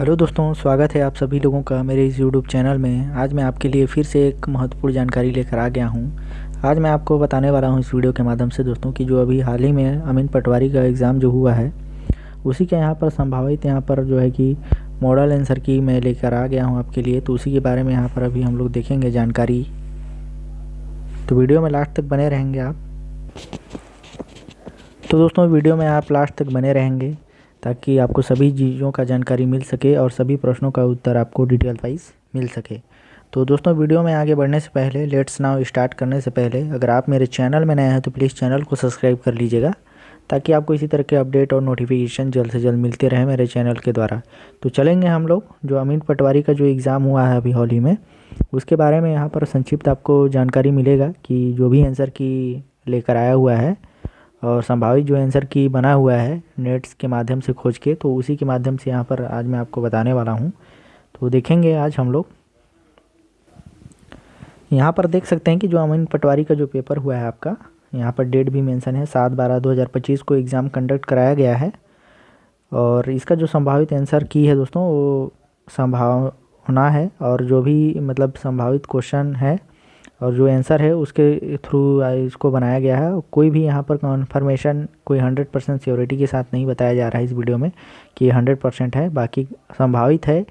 Hello दोस्तों, स्वागत है आप सभी लोगों का मेरे इस यूट्यूब चैनल में। आज मैं आपके लिए फिर से एक महत्वपूर्ण जानकारी लेकर आ गया हूँ। आज मैं आपको बताने वाला हूँ इस वीडियो के माध्यम से दोस्तों कि जो अभी हाल ही में अमीन पटवारी का एग्ज़ाम जो हुआ है उसी के यहाँ पर संभावित यहाँ पर जो है कि मॉडल आंसर की मैं लेकर आ गया हूँ आपके लिए। तो उसी के बारे में यहाँ पर अभी हम लोग देखेंगे जानकारी। तो वीडियो में लास्ट तक बने रहेंगे आप। तो दोस्तों वीडियो में आप लास्ट तक बने रहेंगे ताकि आपको सभी चीज़ों का जानकारी मिल सके और सभी प्रश्नों का उत्तर आपको डिटेल वाइज मिल सके। तो दोस्तों वीडियो में आगे बढ़ने से पहले लेट्स नाउ स्टार्ट करने से पहले अगर आप मेरे चैनल में नए हैं तो प्लीज़ चैनल को सब्सक्राइब कर लीजिएगा ताकि आपको इसी तरह के अपडेट और नोटिफिकेशन जल्द से जल्द मिलते रहे मेरे चैनल के द्वारा। तो चलेंगे हम लोग जो अमीन पटवारी का जो एग्ज़ाम हुआ है अभी हाल ही में उसके बारे में यहाँ पर संक्षिप्त आपको जानकारी मिलेगा कि जो भी आंसर की लेकर आया हुआ है और संभावित जो आंसर की बना हुआ है नेट्स के माध्यम से खोज के, तो उसी के माध्यम से यहाँ पर आज मैं आपको बताने वाला हूँ। तो देखेंगे आज हम लोग यहाँ पर देख सकते हैं कि जो अमीन पटवारी का जो पेपर हुआ है आपका, यहाँ पर डेट भी मेंशन है 7/12/2025 को एग्ज़ाम कंडक्ट कराया गया है। और इसका जो संभावित आंसर की है दोस्तों वो संभावना है और जो भी मतलब संभावित क्वेश्चन है और जो आंसर है उसके थ्रू इसको बनाया गया है। कोई भी यहाँ पर कन्फर्मेशन कोई 100% श्योरिटी के साथ नहीं बताया जा रहा है इस वीडियो में कि 100% है, बाकी संभावित है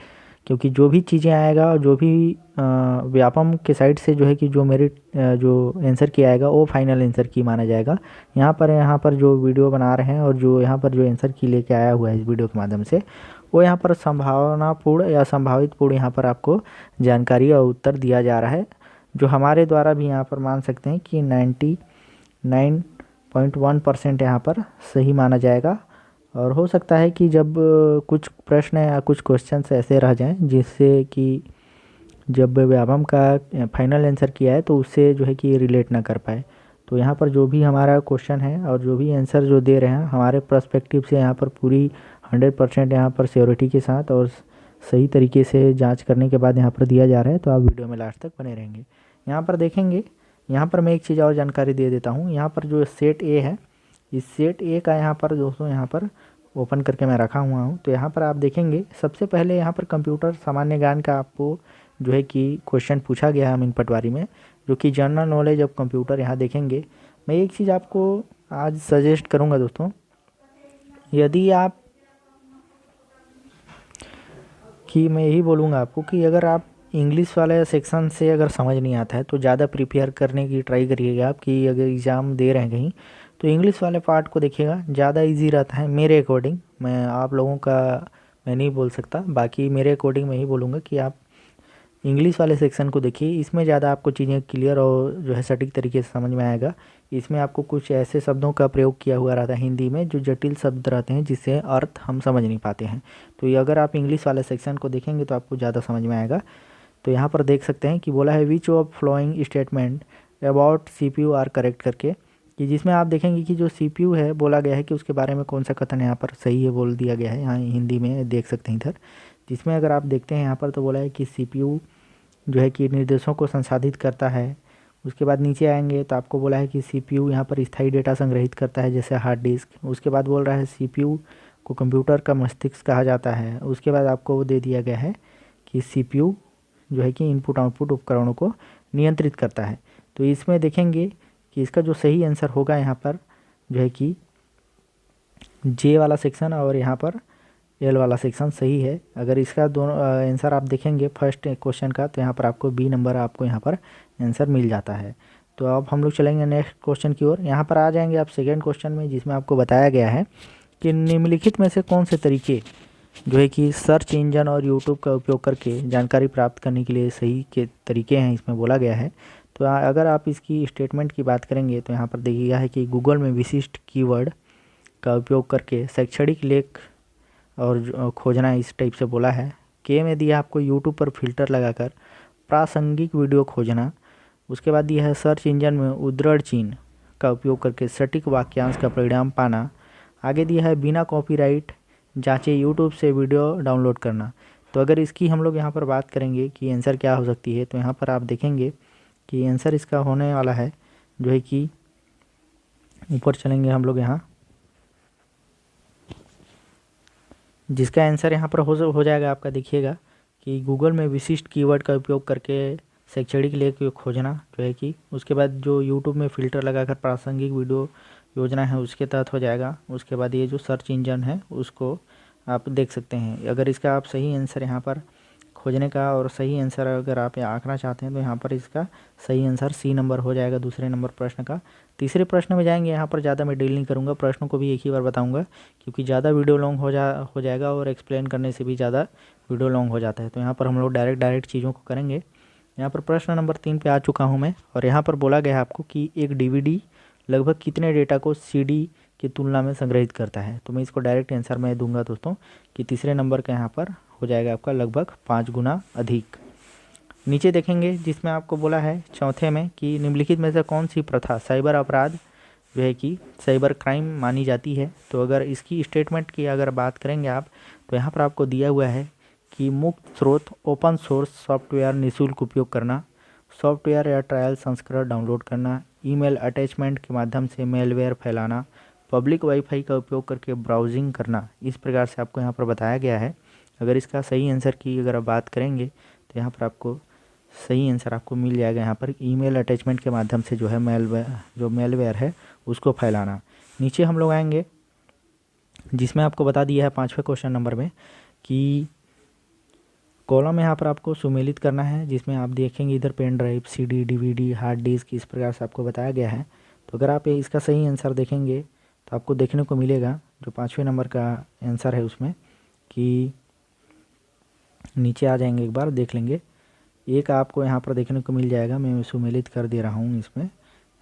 क्योंकि जो भी चीज़ें आएगा और जो भी व्यापम के साइड से जो है कि जो मेरिट जो आंसर की आएगा वो फाइनल आंसर की माना जाएगा। यहाँ पर जो वीडियो बना रहे हैं और जो यहाँ पर जो आंसर की लेके आया हुआ है इस वीडियो के माध्यम से वो यहाँ पर संभावनापूर्ण या संभावित पूर्ण यहाँ पर आपको जानकारी और उत्तर दिया जा रहा है, जो हमारे द्वारा भी यहाँ पर मान सकते हैं कि 99.1% यहाँ पर सही माना जाएगा। और हो सकता है कि जब कुछ प्रश्न या कुछ क्वेश्चंस ऐसे रह जाएं जिससे कि जब व्यापम का फाइनल आंसर किया है तो उससे जो है कि रिलेट ना कर पाए, तो यहाँ पर जो भी हमारा क्वेश्चन है और जो भी आंसर जो दे रहे हैं हमारे पर्सपेक्टिव से यहाँ पर पूरी 100% यहाँ पर श्योरिटी के साथ और सही तरीके से जांच करने के बाद यहाँ पर दिया जा रहा है। तो आप वीडियो में लास्ट तक बने रहेंगे। यहाँ पर देखेंगे, यहाँ पर मैं एक चीज़ और जानकारी दे देता हूँ। यहाँ पर जो सेट ए है, इस सेट ए का यहाँ पर दोस्तों यहाँ पर ओपन करके मैं रखा हुआ हूँ। तो यहाँ पर आप देखेंगे सबसे पहले यहाँ पर कंप्यूटर सामान्य ज्ञान का आपको जो है कि क्वेश्चन पूछा गया है अमीन पटवारी में, जो कि जनरल नॉलेज ऑफ कंप्यूटर। यहाँ देखेंगे मैं एक चीज़ आपको आज सजेस्ट करूँगा दोस्तों, यदि आप कि मैं यही बोलूँगा आपको कि अगर आप इंग्लिश वाले सेक्शन से अगर समझ नहीं आता है तो ज़्यादा प्रिपेयर करने की ट्राई करिएगा आप कि अगर एग्ज़ाम दे रहे हैं कहीं तो इंग्लिश वाले पार्ट को देखिएगा, ज़्यादा इजी रहता है मेरे अकॉर्डिंग। मैं आप लोगों का मैं नहीं बोल सकता, बाकी मेरे अकॉर्डिंग मैं ही बोलूँगा कि आप इंग्लिश वाले सेक्शन को देखिए, इसमें ज़्यादा आपको चीज़ें क्लियर और जो है सटीक तरीके से समझ में आएगा। इसमें आपको कुछ ऐसे शब्दों का प्रयोग किया हुआ रहता है हिंदी में जो जटिल शब्द रहते हैं जिससे अर्थ हम समझ नहीं पाते हैं। तो ये अगर आप इंग्लिश वाले सेक्शन को देखेंगे तो आपको ज़्यादा समझ में आएगा। तो यहाँ पर देख सकते हैं कि बोला है which of following statement about CPU are correct करके, कि जिसमें आप देखेंगे कि जो सीपीयू है बोला गया है कि उसके बारे में कौन सा कथन यहाँ पर सही है बोल दिया गया है। यहाँ हिंदी में देख सकते हैं इधर, जिसमें अगर आप देखते हैं यहाँ पर तो बोला है कि सीपीयू जो है कि निर्देशों को संसाधित करता है। उसके बाद नीचे आएंगे तो आपको बोला है कि सीपीयू यहाँ पर स्थायी डेटा संग्रहित करता है जैसे हार्ड डिस्क। उसके बाद बोल रहा है सीपीयू को कंप्यूटर का मस्तिष्क कहा जाता है। उसके बाद आपको वो दे दिया गया है कि सीपीयू जो है कि इनपुट आउटपुट उपकरणों को नियंत्रित करता है। तो इसमें देखेंगे कि इसका जो सही आंसर होगा यहाँ पर जो है कि जे वाला सेक्शन और यहाँ पर एल वाला सेक्शन सही है। अगर इसका दोनों आंसर आप देखेंगे फर्स्ट क्वेश्चन का तो यहाँ पर आपको बी नंबर आपको यहाँ पर आंसर मिल जाता है। तो अब हम लोग चलेंगे नेक्स्ट क्वेश्चन की ओर। यहाँ पर आ जाएंगे आप सेकेंड क्वेश्चन में, जिसमें आपको बताया गया है कि निम्नलिखित में से कौन से तरीके जो है कि सर्च इंजन और यूट्यूब का उपयोग करके जानकारी प्राप्त करने के लिए सही के तरीके हैं, इसमें बोला गया है। तो अगर आप इसकी स्टेटमेंट की बात करेंगे तो यहाँ पर देखिएगा है कि गूगल में विशिष्ट कीवर्ड का उपयोग करके शैक्षणिक लेख और खोजना इस टाइप से बोला है। के में दिया आपको यूट्यूब पर फिल्टर लगाकर प्रासंगिक वीडियो खोजना। उसके बाद दिया है सर्च इंजन में उद्धरण चिन्ह का उपयोग करके सटीक वाक्यांश का परिणाम पाना। आगे दिया है बिना कॉपीराइट जांचे यूट्यूब से वीडियो डाउनलोड करना। तो अगर इसकी हम लोग यहाँ पर बात करेंगे कि आंसर क्या हो सकती है, तो यहाँ पर आप देखेंगे कि आंसर इसका होने वाला है जो है कि ऊपर चलेंगे हम लोग यहाँ जिसका आंसर यहाँ पर हो जाएगा आपका, देखिएगा कि गूगल में विशिष्ट कीवर्ड का उपयोग करके शैक्षणिक लेख खोजना जो है कि, उसके बाद जो यूट्यूब में फ़िल्टर लगाकर प्रासंगिक वीडियो योजना है उसके तहत हो जाएगा। उसके बाद ये जो सर्च इंजन है उसको आप देख सकते हैं। अगर इसका आप सही आंसर यहाँ पर खोजने का और सही आंसर अगर आप आंकना चाहते हैं तो यहाँ पर इसका सही आंसर सी नंबर हो जाएगा दूसरे नंबर प्रश्न का। तीसरे प्रश्न में जाएंगे, यहाँ पर ज़्यादा मैं डील नहीं करूँगा, प्रश्नों को भी एक ही बार बताऊँगा क्योंकि ज़्यादा वीडियो लॉन्ग हो जाएगा और एक्सप्लेन करने से भी ज़्यादा वीडियो लॉन्ग हो जाता है। तो यहाँ पर हम लोग डायरेक्ट चीज़ों को करेंगे। यहाँ पर प्रश्न नंबर 3 पे आ चुका हूँ मैं, और यहाँ पर बोला गया है आपको कि एक DVD लगभग कितने डेटा को CD की तुलना में संग्रहित करता है। तो मैं इसको डायरेक्ट आंसर मैं दूंगा दोस्तों कि तीसरे नंबर का यहाँ पर हो जाएगा आपका लगभग 5 गुना अधिक। नीचे देखेंगे जिसमें आपको बोला है चौथे में कि निम्नलिखित में से कौन सी प्रथा साइबर अपराध जो है कि साइबर क्राइम मानी जाती है। तो अगर इसकी स्टेटमेंट की अगर बात करेंगे आप, तो यहाँ पर आपको दिया हुआ है कि मुक्त स्रोत ओपन सोर्स सॉफ्टवेयर निःशुल्क उपयोग करना, सॉफ्टवेयर या ट्रायल संस्करण डाउनलोड करना, ईमेल अटैचमेंट के माध्यम से मेलवेयर फैलाना, पब्लिक वाईफाई का उपयोग करके ब्राउजिंग करना। इस प्रकार से आपको यहाँ पर बताया गया है। अगर इसका सही आंसर की अगर आप बात करेंगे तो यहाँ पर आपको सही आंसर आपको मिल जाएगा यहाँ पर ईमेल अटैचमेंट के माध्यम से जो है मेलवेयर है उसको फैलाना। नीचे हम लोग आएंगे जिसमें आपको बता दिया है 5वें क्वेश्चन नंबर में कि कॉलम यहाँ पर आपको सुमेलित करना है, जिसमें आप देखेंगे इधर pen drive, CD, DVD, hard disk, इस प्रकार से आपको बताया गया है। तो अगर आप इसका सही आंसर देखेंगे तो आपको देखने को मिलेगा जो 5वें नंबर का आंसर है उसमें कि नीचे आ जाएंगे, एक बार देख लेंगे। एक आपको यहाँ पर देखने को मिल जाएगा, मैं सुमेलित कर दे रहा हूँ इसमें,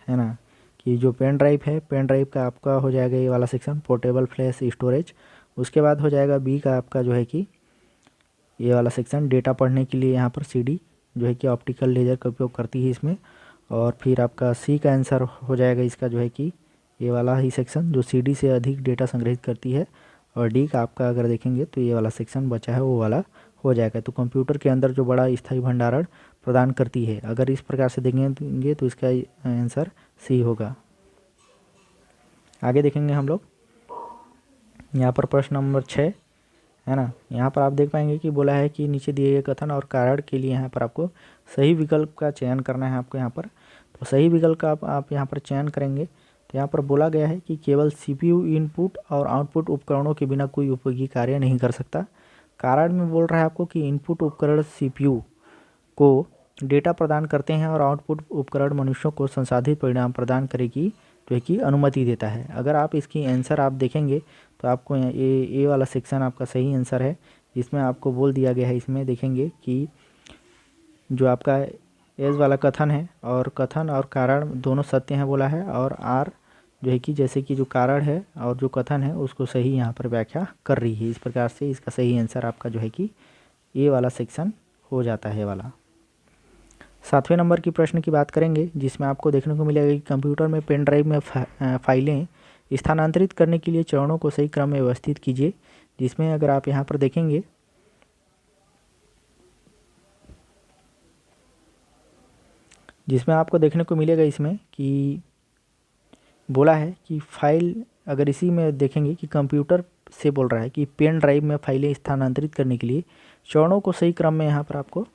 है ना, कि जो पेन ड्राइव है, पेन ड्राइव का आपका हो जाएगा ये वाला सेक्शन पोर्टेबल फ्लैश स्टोरेज। उसके बाद हो जाएगा बी का आपका जो है कि ये वाला सेक्शन डेटा पढ़ने के लिए यहाँ पर CD जो है कि ऑप्टिकल लेजर का उपयोग करती है इसमें। और फिर आपका सी का आंसर हो जाएगा इसका जो है कि ये वाला ही सेक्शन जो CD से अधिक डेटा संग्रहित करती है। और डी का आपका अगर देखेंगे तो ये वाला सेक्शन बचा है वो वाला हो जाएगा। तो कंप्यूटर के अंदर जो बड़ा स्थायी भंडारण प्रदान करती है, अगर इस प्रकार से देखेंगे तो इसका आंसर सी होगा। आगे देखेंगे हम लोग, यहाँ पर प्रश्न नंबर 6 है ना। यहाँ पर आप देख पाएंगे कि बोला है कि नीचे दिए गए कथन और कारण के लिए यहाँ पर आपको सही विकल्प का चयन करना है आपको यहाँ पर। तो सही विकल्प का आप यहाँ पर चयन करेंगे तो यहाँ पर बोला गया है कि केवल CPU इनपुट और आउटपुट उपकरणों के बिना कोई उपयोगी कार्य नहीं कर सकता। कारण में बोल रहा है आपको कि इनपुट उपकरण CPU को डेटा प्रदान करते हैं और आउटपुट उपकरण मनुष्यों को संसाधित परिणाम प्रदान करेगी जो है कि अनुमति देता है। अगर आप इसकी आंसर आप देखेंगे तो आपको ये वाला सेक्शन आपका सही आंसर है, जिसमें आपको बोल दिया गया है, इसमें देखेंगे कि जो आपका एज वाला कथन है और कथन और कारण दोनों सत्य हैं बोला है, और आर जो है कि जैसे कि जो कारण है और जो कथन है उसको सही यहाँ पर व्याख्या कर रही है। इस प्रकार से इसका सही आंसर आपका जो है कि ये वाला सेक्शन हो जाता है वाला। 7वें नंबर की प्रश्न की बात करेंगे जिसमें आपको देखने को मिलेगा कि कंप्यूटर में पेन ड्राइव में फाइलें स्थानांतरित करने के लिए चरणों को सही क्रम में व्यवस्थित कीजिए। जिसमें अगर आप यहाँ पर देखेंगे जिसमें आपको देखने को मिलेगा इसमें कि बोला है कि फाइल, अगर इसी में देखेंगे कि कंप्यूटर से बोल रहा है कि पेन ड्राइव में फाइलें स्थानांतरित करने के लिए चरणों को सही क्रम में यहाँ पर आपको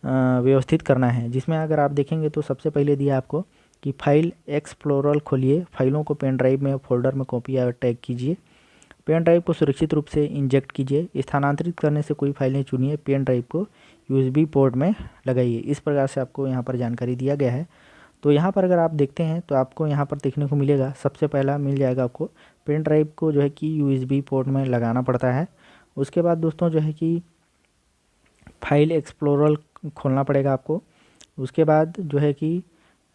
व्यवस्थित करना है। जिसमें अगर आप देखेंगे तो सबसे पहले दिया आपको कि फाइल एक्सप्लोरर खोलिए, फाइलों को पेन ड्राइव में फोल्डर में कॉपी या टैग कीजिए, पेन ड्राइव को सुरक्षित रूप से इंजेक्ट कीजिए, स्थानांतरित करने से कोई फाइलें चुनिए, पेन ड्राइव को USB पोर्ट में लगाइए। इस प्रकार से आपको यहाँ पर जानकारी दिया गया है। तो यहाँ पर अगर आप देखते हैं तो आपको यहाँ पर देखने को मिलेगा, सबसे पहला मिल जाएगा आपको पेन ड्राइव को जो है कि USB पोर्ट में लगाना पड़ता है। उसके बाद दोस्तों जो है कि फाइल एक्सप्लोरर खोलना पड़ेगा आपको। उसके बाद जो है कि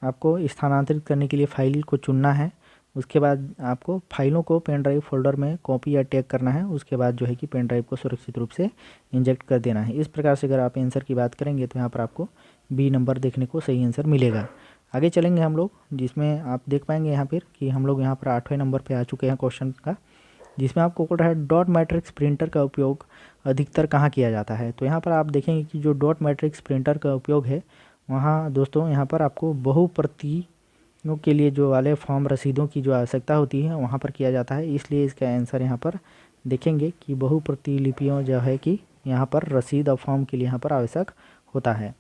आपको स्थानांतरित करने के लिए फाइल को चुनना है। उसके बाद आपको फाइलों को पेन ड्राइव फोल्डर में कॉपी या टैग करना है। उसके बाद जो है कि पेन ड्राइव को सुरक्षित रूप से इंजेक्ट कर देना है। इस प्रकार से अगर आप आंसर की बात करेंगे तो यहाँ पर आपको बी नंबर देखने को सही आंसर मिलेगा। आगे चलेंगे हम लोग, जिसमें आप देख पाएंगे यहाँ पर कि हम लोग यहाँ पर 8वें नंबर पर आ चुके हैं क्वेश्चन का, जिसमें आपको बोल रहा है डॉट मैट्रिक्स प्रिंटर का उपयोग अधिकतर कहाँ किया जाता है। तो यहाँ पर आप देखेंगे कि जो डॉट मैट्रिक्स प्रिंटर का उपयोग है वहाँ दोस्तों यहाँ पर आपको बहुप्रतियों के लिए जो वाले फॉर्म रसीदों की जो आवश्यकता होती है वहाँ पर किया जाता है। इसलिए इसका आंसर यहाँ पर देखेंगे कि बहुप्रतिलिपियों जो है कि यहाँ पर रसीद और फॉर्म के लिए यहाँ पर आवश्यक होता है।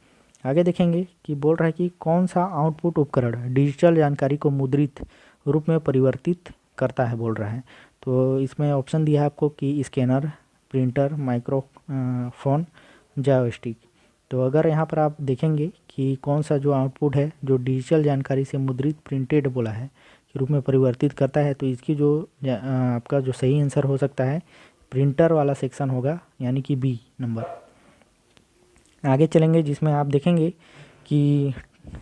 आगे देखेंगे कि बोल रहा है कि कौन सा आउटपुट उपकरण डिजिटल जानकारी को मुद्रित रूप में परिवर्तित करता है बोल रहा है। तो इसमें ऑप्शन दिया है आपको कि स्कैनर, प्रिंटर, माइक्रोफोन, जॉयस्टिक। तो अगर यहाँ पर आप देखेंगे कि कौन सा जो आउटपुट है जो डिजिटल जानकारी से मुद्रित प्रिंटेड बोला है के रूप में परिवर्तित करता है, तो इसकी जो आपका जो सही आंसर हो सकता है प्रिंटर वाला सेक्शन होगा, यानी कि बी नंबर। आगे चलेंगे जिसमें आप देखेंगे कि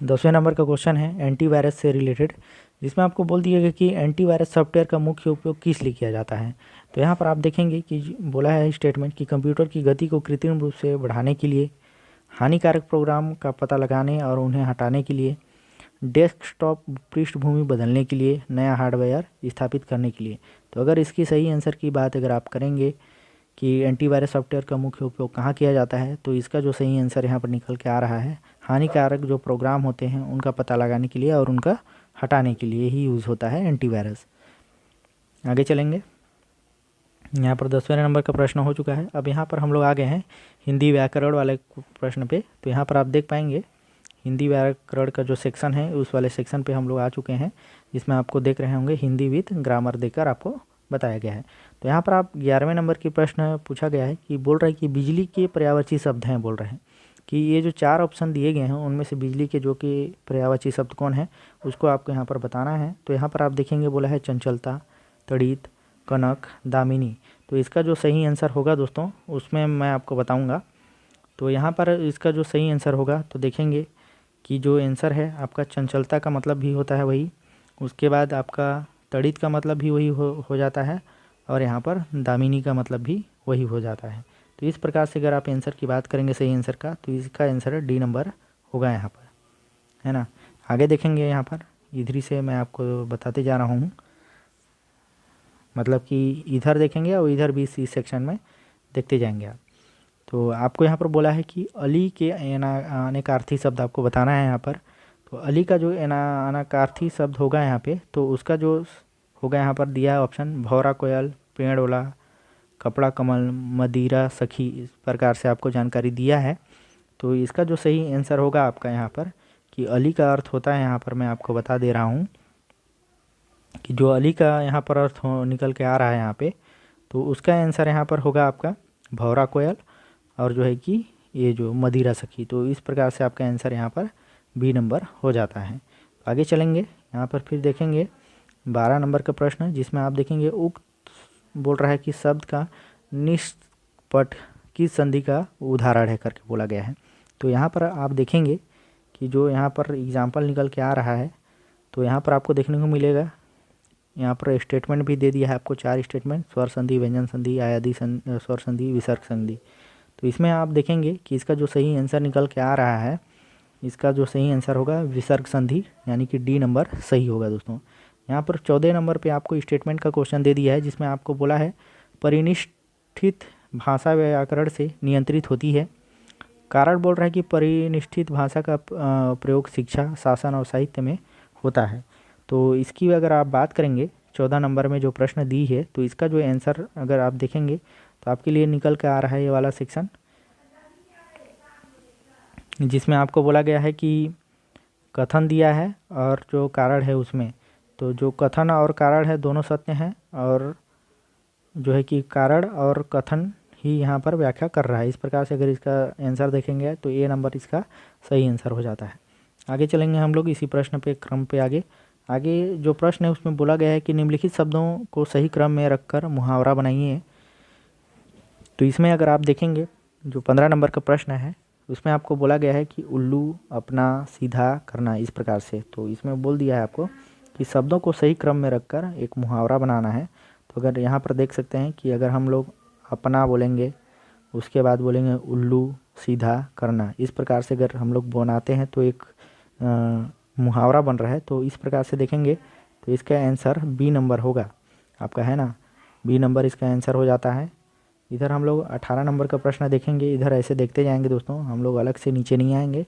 10वें नंबर का क्वेश्चन है एंटीवायरस से रिलेटेड, जिसमें आपको बोल दिया गया कि एंटीवायरस सॉफ्टवेयर का मुख्य उपयोग किस लिए किया जाता है। तो यहाँ पर आप देखेंगे कि बोला है स्टेटमेंट कि कंप्यूटर की गति को कृत्रिम रूप से बढ़ाने के लिए, हानिकारक प्रोग्राम का पता लगाने और उन्हें हटाने के लिए, डेस्कटॉप पृष्ठभूमि बदलने के लिए, नया हार्डवेयर स्थापित करने के लिए। तो अगर इसकी सही आंसर की बात अगर आप करेंगे कि एंटीवायरस सॉफ्टवेयर का मुख्य उपयोग कहाँ किया जाता है, तो इसका जो सही आंसर यहाँ पर निकल के आ रहा है हानिकारक जो प्रोग्राम होते हैं उनका पता लगाने के लिए और उनका हटाने के लिए ही यूज़ होता है एंटीवायरस। आगे चलेंगे, यहाँ पर 10वें नंबर का प्रश्न हो चुका है। अब यहाँ पर हम लोग आ गए हैं हिंदी व्याकरण वाले प्रश्न पे। तो यहाँ पर आप देख पाएंगे हिंदी व्याकरण का जो सेक्शन है उस वाले सेक्शन पे हम लोग आ चुके हैं, जिसमें आपको देख रहे होंगे हिंदी विद ग्रामर देकर आपको बताया गया है। तो यहाँ पर आप 11वें नंबर की प्रश्न पूछा गया है कि बोल रहा है कि बिजली के पर्यायवाची शब्द हैं, बोल रहे हैं कि ये जो 4 ऑप्शन दिए गए हैं उनमें से बिजली के जो कि पर्यायवाची शब्द कौन है उसको आपको यहाँ पर बताना है। तो यहाँ पर आप देखेंगे बोला है चंचलता, तड़ित, कनक, दामिनी। तो इसका जो सही आंसर होगा दोस्तों उसमें मैं आपको बताऊँगा। तो यहाँ पर इसका जो सही आंसर होगा तो देखेंगे कि जो आंसर है आपका चंचलता का मतलब भी होता है वही, उसके बाद आपका तड़ित का मतलब भी वही हो जाता है, और यहाँ पर दामिनी का मतलब भी वही हो जाता है। तो इस प्रकार से अगर आप आंसर की बात करेंगे सही आंसर का, तो इसका आंसर डी नंबर होगा यहाँ पर, है ना। आगे देखेंगे यहाँ पर इधर से मैं आपको बताते जा रहा हूँ, मतलब कि इधर देखेंगे और इधर भी इस सेक्शन में देखते जाएंगे आप। तो आपको यहाँ पर बोला है कि अली के अनाकार्थी शब्द आपको बताना है यहाँ पर। तो अली का जो अनाकार्थी शब्द होगा यहाँ पे, तो उसका जो होगा यहाँ पर दिया है ऑप्शन भौरा कोयल, पेड़ ओला, कपड़ा कमल, मदिरा सखी, इस प्रकार से आपको जानकारी दिया है। तो इसका जो सही आंसर होगा आपका यहाँ पर कि अली का अर्थ होता है, यहाँ पर मैं आपको बता दे रहा हूँ कि जो अली का यहाँ पर अर्थ निकल के आ रहा है यहाँ पे, तो उसका आंसर यहाँ पर होगा आपका भौरा कोयल और जो है कि ये जो मदिरा सखी। तो इस प्रकार से आपका आंसर यहाँ पर बी नंबर हो जाता है। आगे चलेंगे, यहाँ पर फिर देखेंगे 12 नंबर का प्रश्न, जिसमें आप देखेंगे उक्त बोल रहा है कि शब्द का निष्पट किस संधि का उदाहरण है करके बोला गया है। तो यहाँ पर आप देखेंगे कि जो यहाँ पर एग्जाम्पल निकल के आ रहा है, तो यहाँ पर आपको देखने को मिलेगा, यहाँ पर स्टेटमेंट भी दे दिया है आपको 4 स्टेटमेंट, स्वर संधि, व्यंजन संधि, आयादी स्वर संधि, विसर्ग संधि। तो इसमें आप देखेंगे कि इसका जो सही आंसर निकल के आ रहा है, इसका जो सही आंसर होगा विसर्ग संधि, यानी कि डी नंबर सही होगा दोस्तों। यहाँ पर 14 नंबर पे आपको स्टेटमेंट का क्वेश्चन दे दिया है, जिसमें आपको बोला है परिनिष्ठित भाषा व्याकरण से नियंत्रित होती है। कारण बोल रहा है कि परिनिष्ठित भाषा का प्रयोग शिक्षा, शासन और साहित्य में होता है। तो इसकी अगर आप बात करेंगे 14 नंबर में जो प्रश्न दी है, तो इसका जो आंसर अगर आप देखेंगे तो आपके लिए निकल के आ रहा है ये वाला सेक्शन, जिसमें आपको बोला गया है कि कथन दिया है और जो कारण है उसमें, तो जो कथन और कारण है दोनों सत्य हैं, और जो है कि कारण और कथन ही यहाँ पर व्याख्या कर रहा है। इस प्रकार से अगर इसका आंसर देखेंगे तो ए नंबर इसका सही आंसर हो जाता है। आगे चलेंगे हम लोग इसी प्रश्न पे क्रम पे आगे जो प्रश्न है उसमें बोला गया है कि निम्नलिखित शब्दों को सही क्रम में रखकर मुहावरा बनाइए। तो इसमें अगर आप देखेंगे जो 15 नंबर का प्रश्न है उसमें आपको बोला गया है कि उल्लू, अपना, सीधा करना, इस प्रकार से। तो इसमें बोल दिया है आपको कि शब्दों को सही क्रम में रखकर एक मुहावरा बनाना है। तो अगर यहाँ पर देख सकते हैं कि अगर हम लोग अपना बोलेंगे, उसके बाद बोलेंगे उल्लू, सीधा करना, इस प्रकार से अगर हम लोग बनाते हैं तो एक मुहावरा बन रहा है। तो इस प्रकार से देखेंगे तो इसका आंसर बी नंबर होगा आपका, है ना, बी नंबर इसका आंसर हो जाता है। इधर हम लोग 18 नंबर का प्रश्न देखेंगे, इधर ऐसे देखते जाएंगे दोस्तों, हम लोग अलग से नीचे नहीं आएंगे,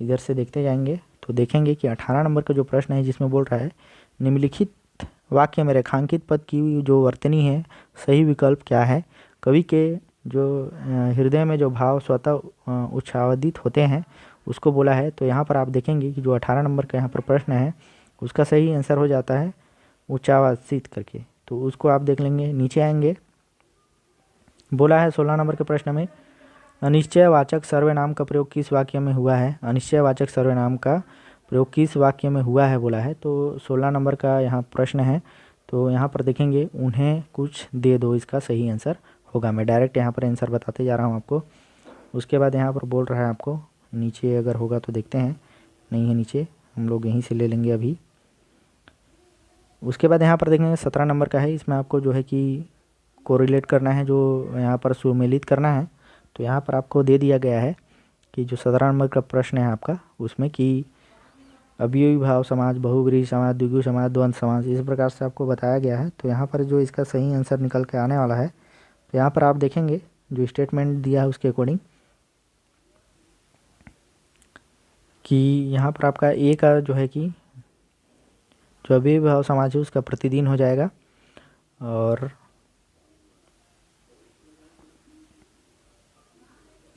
इधर से देखते जाएंगे। तो देखेंगे कि 18 नंबर का जो प्रश्न है जिसमें बोल रहा है निम्नलिखित वाक्य में रेखांकित पद की जो वर्तनी है सही विकल्प क्या है। कवि के जो हृदय में जो भाव स्वतः उच्छादित होते हैं उसको बोला है। तो यहाँ पर आप देखेंगे कि जो 18 नंबर का यहाँ पर प्रश्न है उसका सही आंसर हो जाता है उच्चावासित करके। तो उसको आप देख लेंगे। नीचे आएंगे, बोला है 16 नंबर के प्रश्न में अनिश्चयवाचक सर्वनाम का प्रयोग किस वाक्य में हुआ है। अनिश्चयवाचक सर्वनाम का प्रयोग किस वाक्य में हुआ है बोला है। तो 16 नंबर का यहाँ प्रश्न है। तो यहाँ पर देखेंगे उन्हें कुछ दे दो, इसका सही आंसर होगा। मैं डायरेक्ट यहाँ पर आंसर बताते जा रहा हूँ आपको। उसके बाद यहाँ पर बोल रहा है आपको, नीचे अगर होगा तो देखते हैं, नहीं है नीचे, हम लोग यहीं से ले लेंगे अभी। उसके बाद यहाँ पर देखेंगे 17 नंबर का है। इसमें आपको जो है कि कोरिलेट करना है, जो यहाँ पर सुमेलित करना है। तो यहाँ पर आपको दे दिया गया है कि जो 17 नंबर का प्रश्न है आपका उसमें कि अव्ययी भाव समाज, बहुब्रीहि समाज, द्विगु समाज, द्वंद्व समाज, इस प्रकार से आपको बताया गया है। तो यहाँ पर जो इसका सही आंसर निकल के आने वाला है, तो यहाँ पर आप देखेंगे जो स्टेटमेंट दिया है उसके अकॉर्डिंग कि यहाँ पर आपका ए का जो है कि जो अव्ययी भाव समाज है उसका प्रतिदिन हो जाएगा। और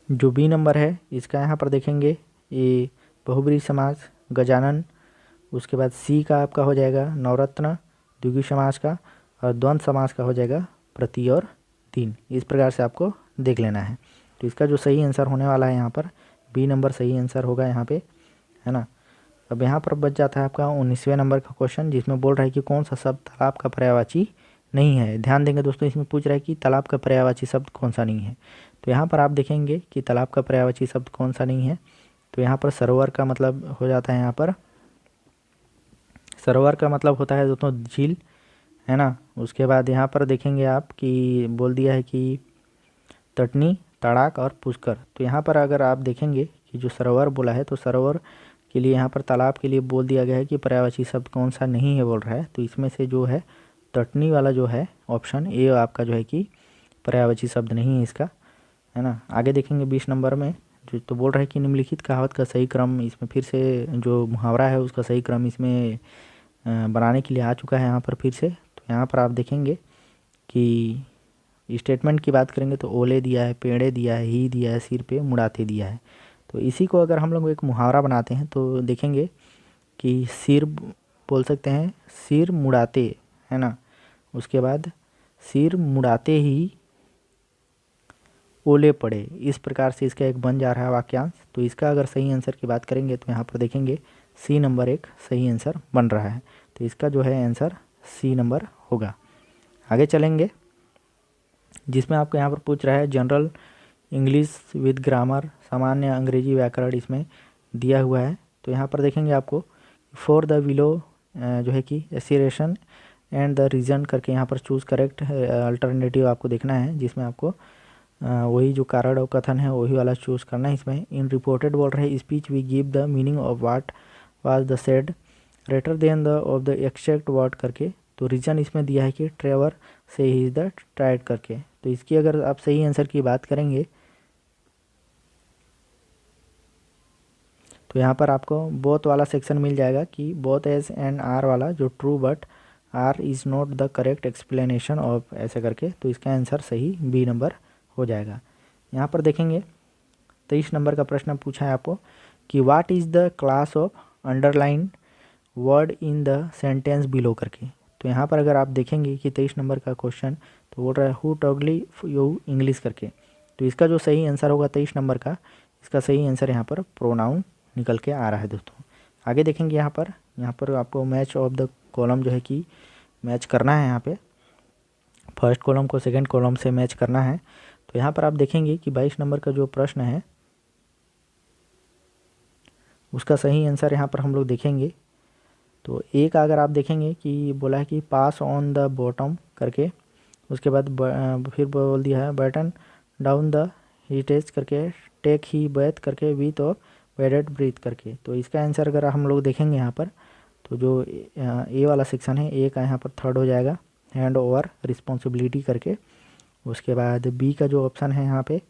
जो बी नंबर है इसका यहाँ पर देखेंगे ये बहुब्रीहि समाज, गजानन। उसके बाद सी का आपका हो जाएगा नवरत्न द्विगु समाज का, और द्वंद्व समाज का हो जाएगा प्रति और तीन। इस प्रकार से आपको देख लेना है। तो इसका जो सही आंसर होने वाला है यहाँ पर बी नंबर सही आंसर होगा यहाँ पे, है ना। अब यहाँ पर बच जाता है आपका 19वें नंबर का क्वेश्चन, जिसमें बोल रहा है कि कौन सा शब्द तालाब का पर्यायवाची नहीं है। ध्यान देंगे दोस्तों, इसमें पूछ रहा है कि तालाब का पर्यायवाची शब्द कौन सा नहीं है। तो यहाँ पर आप देखेंगे कि तालाब का पर्यायवाची शब्द कौन सा नहीं है। तो यहाँ पर सरोवर का मतलब हो जाता है, यहाँ पर सरोवर का मतलब होता है दोस्तों झील, है ना। उसके बाद यहाँ पर देखेंगे आप कि बोल दिया है कि तटनी, तड़ाक और पुष्कर। तो यहाँ पर अगर आप देखेंगे कि जो सरोवर बोला है तो सरोवर के लिए यहाँ पर तालाब के लिए बोल दिया गया है कि पर्यायवाची शब्द कौन सा नहीं है बोल रहा है। तो इसमें से जो है तटनी वाला जो है ऑप्शन ए आपका जो है कि पर्यायवाची शब्द नहीं है इसका, है ना। आगे देखेंगे 20 नंबर में जो तो बोल रहा है कि निम्नलिखित कहावत का सही क्रम, इसमें फिर से जो मुहावरा है उसका सही क्रम इसमें बनाने के लिए आ चुका है यहाँ पर फिर से। तो यहाँ पर आप देखेंगे कि स्टेटमेंट की बात करेंगे तो ओले दिया है, पेड़े दिया है, ही दिया है, सिर पे मुड़ाते दिया है। तो इसी को अगर हम लोग एक मुहावरा बनाते हैं तो देखेंगे कि सिर बोल सकते हैं सिर मुड़ाते, है ना। उसके बाद सिर मुड़ाते ही ओले पड़े, इस प्रकार से इसका एक बन जा रहा है वाक्यांश। तो इसका अगर सही आंसर की बात करेंगे तो यहाँ पर देखेंगे सी नंबर एक सही आंसर बन रहा है। तो इसका जो है आंसर सी नंबर होगा। आगे चलेंगे, जिसमें आपको यहाँ पर पूछ रहा है जनरल इंग्लिश विद ग्रामर, सामान्य अंग्रेजी व्याकरण इसमें दिया हुआ है। तो यहाँ पर देखेंगे आपको फॉर द विलो जो है कि एसिरेशन एंड द रीजन करके यहाँ पर चूज़ करेक्ट अल्टरनेटिव आपको देखना है, जिसमें आपको वही जो कारण और कथन है वही वाला चूज़ करना है। इसमें इन रिपोर्टेड बोल रहे हैं speech we give the meaning of what was the said rather than the of the exact word करके। तो रीजन इसमें दिया है कि ट्रेवर से ही इज द ट्राइड करके। तो इसकी अगर आप सही आंसर की बात करेंगे तो यहाँ पर आपको बोथ वाला सेक्शन मिल जाएगा कि बोथ एस एंड आर वाला जो true but R is not the correct explanation of ऐसे करके। तो इसका आंसर सही बी नंबर हो जाएगा। यहाँ पर देखेंगे 23 नंबर का प्रश्न पूछा है आपको कि what is the class of underline word in the sentence below करके। तो यहाँ पर अगर आप देखेंगे कि 23 नंबर का क्वेश्चन तो बोल रहा है हु टॉगली यू इंग्लिश करके। तो इसका जो सही आंसर होगा 23 नंबर का, इसका सही आंसर यहाँ पर प्रोनाउन निकल के आ रहा है दोस्तों। आगे देखेंगे यहाँ पर आपको मैच ऑफ द कॉलम जो है कि मैच करना है। यहाँ पे फर्स्ट कॉलम को सेकंड कॉलम से मैच करना है। तो यहाँ पर आप देखेंगे कि 22 नंबर का जो प्रश्न है उसका सही आंसर यहाँ पर हम लोग देखेंगे। तो एक अगर आप देखेंगे कि बोला है कि पास ऑन द बॉटम करके, उसके बाद फिर बोल दिया है बटन डाउन द हीटेज करके, टेक ही बैथ करके, विथ और वेडेड ब्रीथ करके। तो इसका आंसर अगर हम लोग देखेंगे यहाँ पर तो जो ए वाला सेक्शन है ए का यहाँ पर थर्ड हो जाएगा हैंड ओवर रिस्पॉन्सिबिलिटी करके। उसके बाद बी का जो ऑप्शन है यहाँ पे,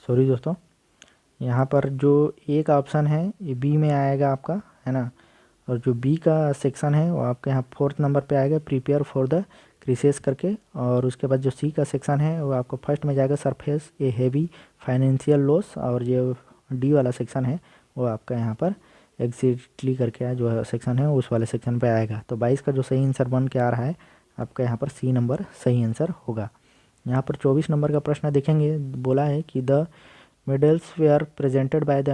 सॉरी दोस्तों, यहाँ पर जो ए का ऑप्शन है ये बी में आएगा आपका, है ना। और जो बी का सेक्शन है वो आपके यहाँ 4th नंबर पे आएगा, प्रिपेयर फॉर द क्रिसेस करके। और उसके बाद जो सी का सेक्शन है वो आपको फर्स्ट में जाएगा, surface a heavy financial loss. और जो डी वाला सेक्शन है वो आपका यहाँ पर एग्जैक्टली करके जो सेक्शन है उस वाले सेक्शन पे आएगा। तो 22 का जो सही आंसर बन के आ रहा है आपका यहाँ पर सी नंबर सही आंसर होगा। यहाँ पर 24 नंबर का प्रश्न देखेंगे, बोला है कि the medals were presented by the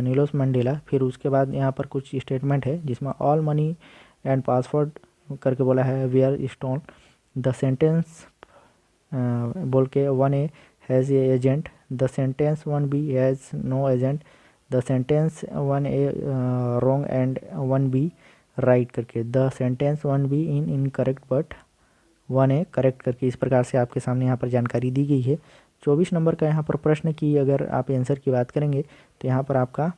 Nelson Mandela. फिर उसके बाद यहाँ पर कुछ स्टेटमेंट है जिसमें ऑल मनी एंड पासवर्ड करके बोला है वेयर स्टोन। द सेंटेंस बोल के 1A has a agent, the sentence 1B has no agent, the sentence 1A wrong and 1B right करके, the sentence 1B in incorrect but 1A correct करके। इस प्रकार से आपके सामने यहाँ पर जानकारी दी गई है। 24 नंबर का यहाँ पर प्रश्न की अगर आप आंसर की बात करेंगे तो यहाँ पर आपका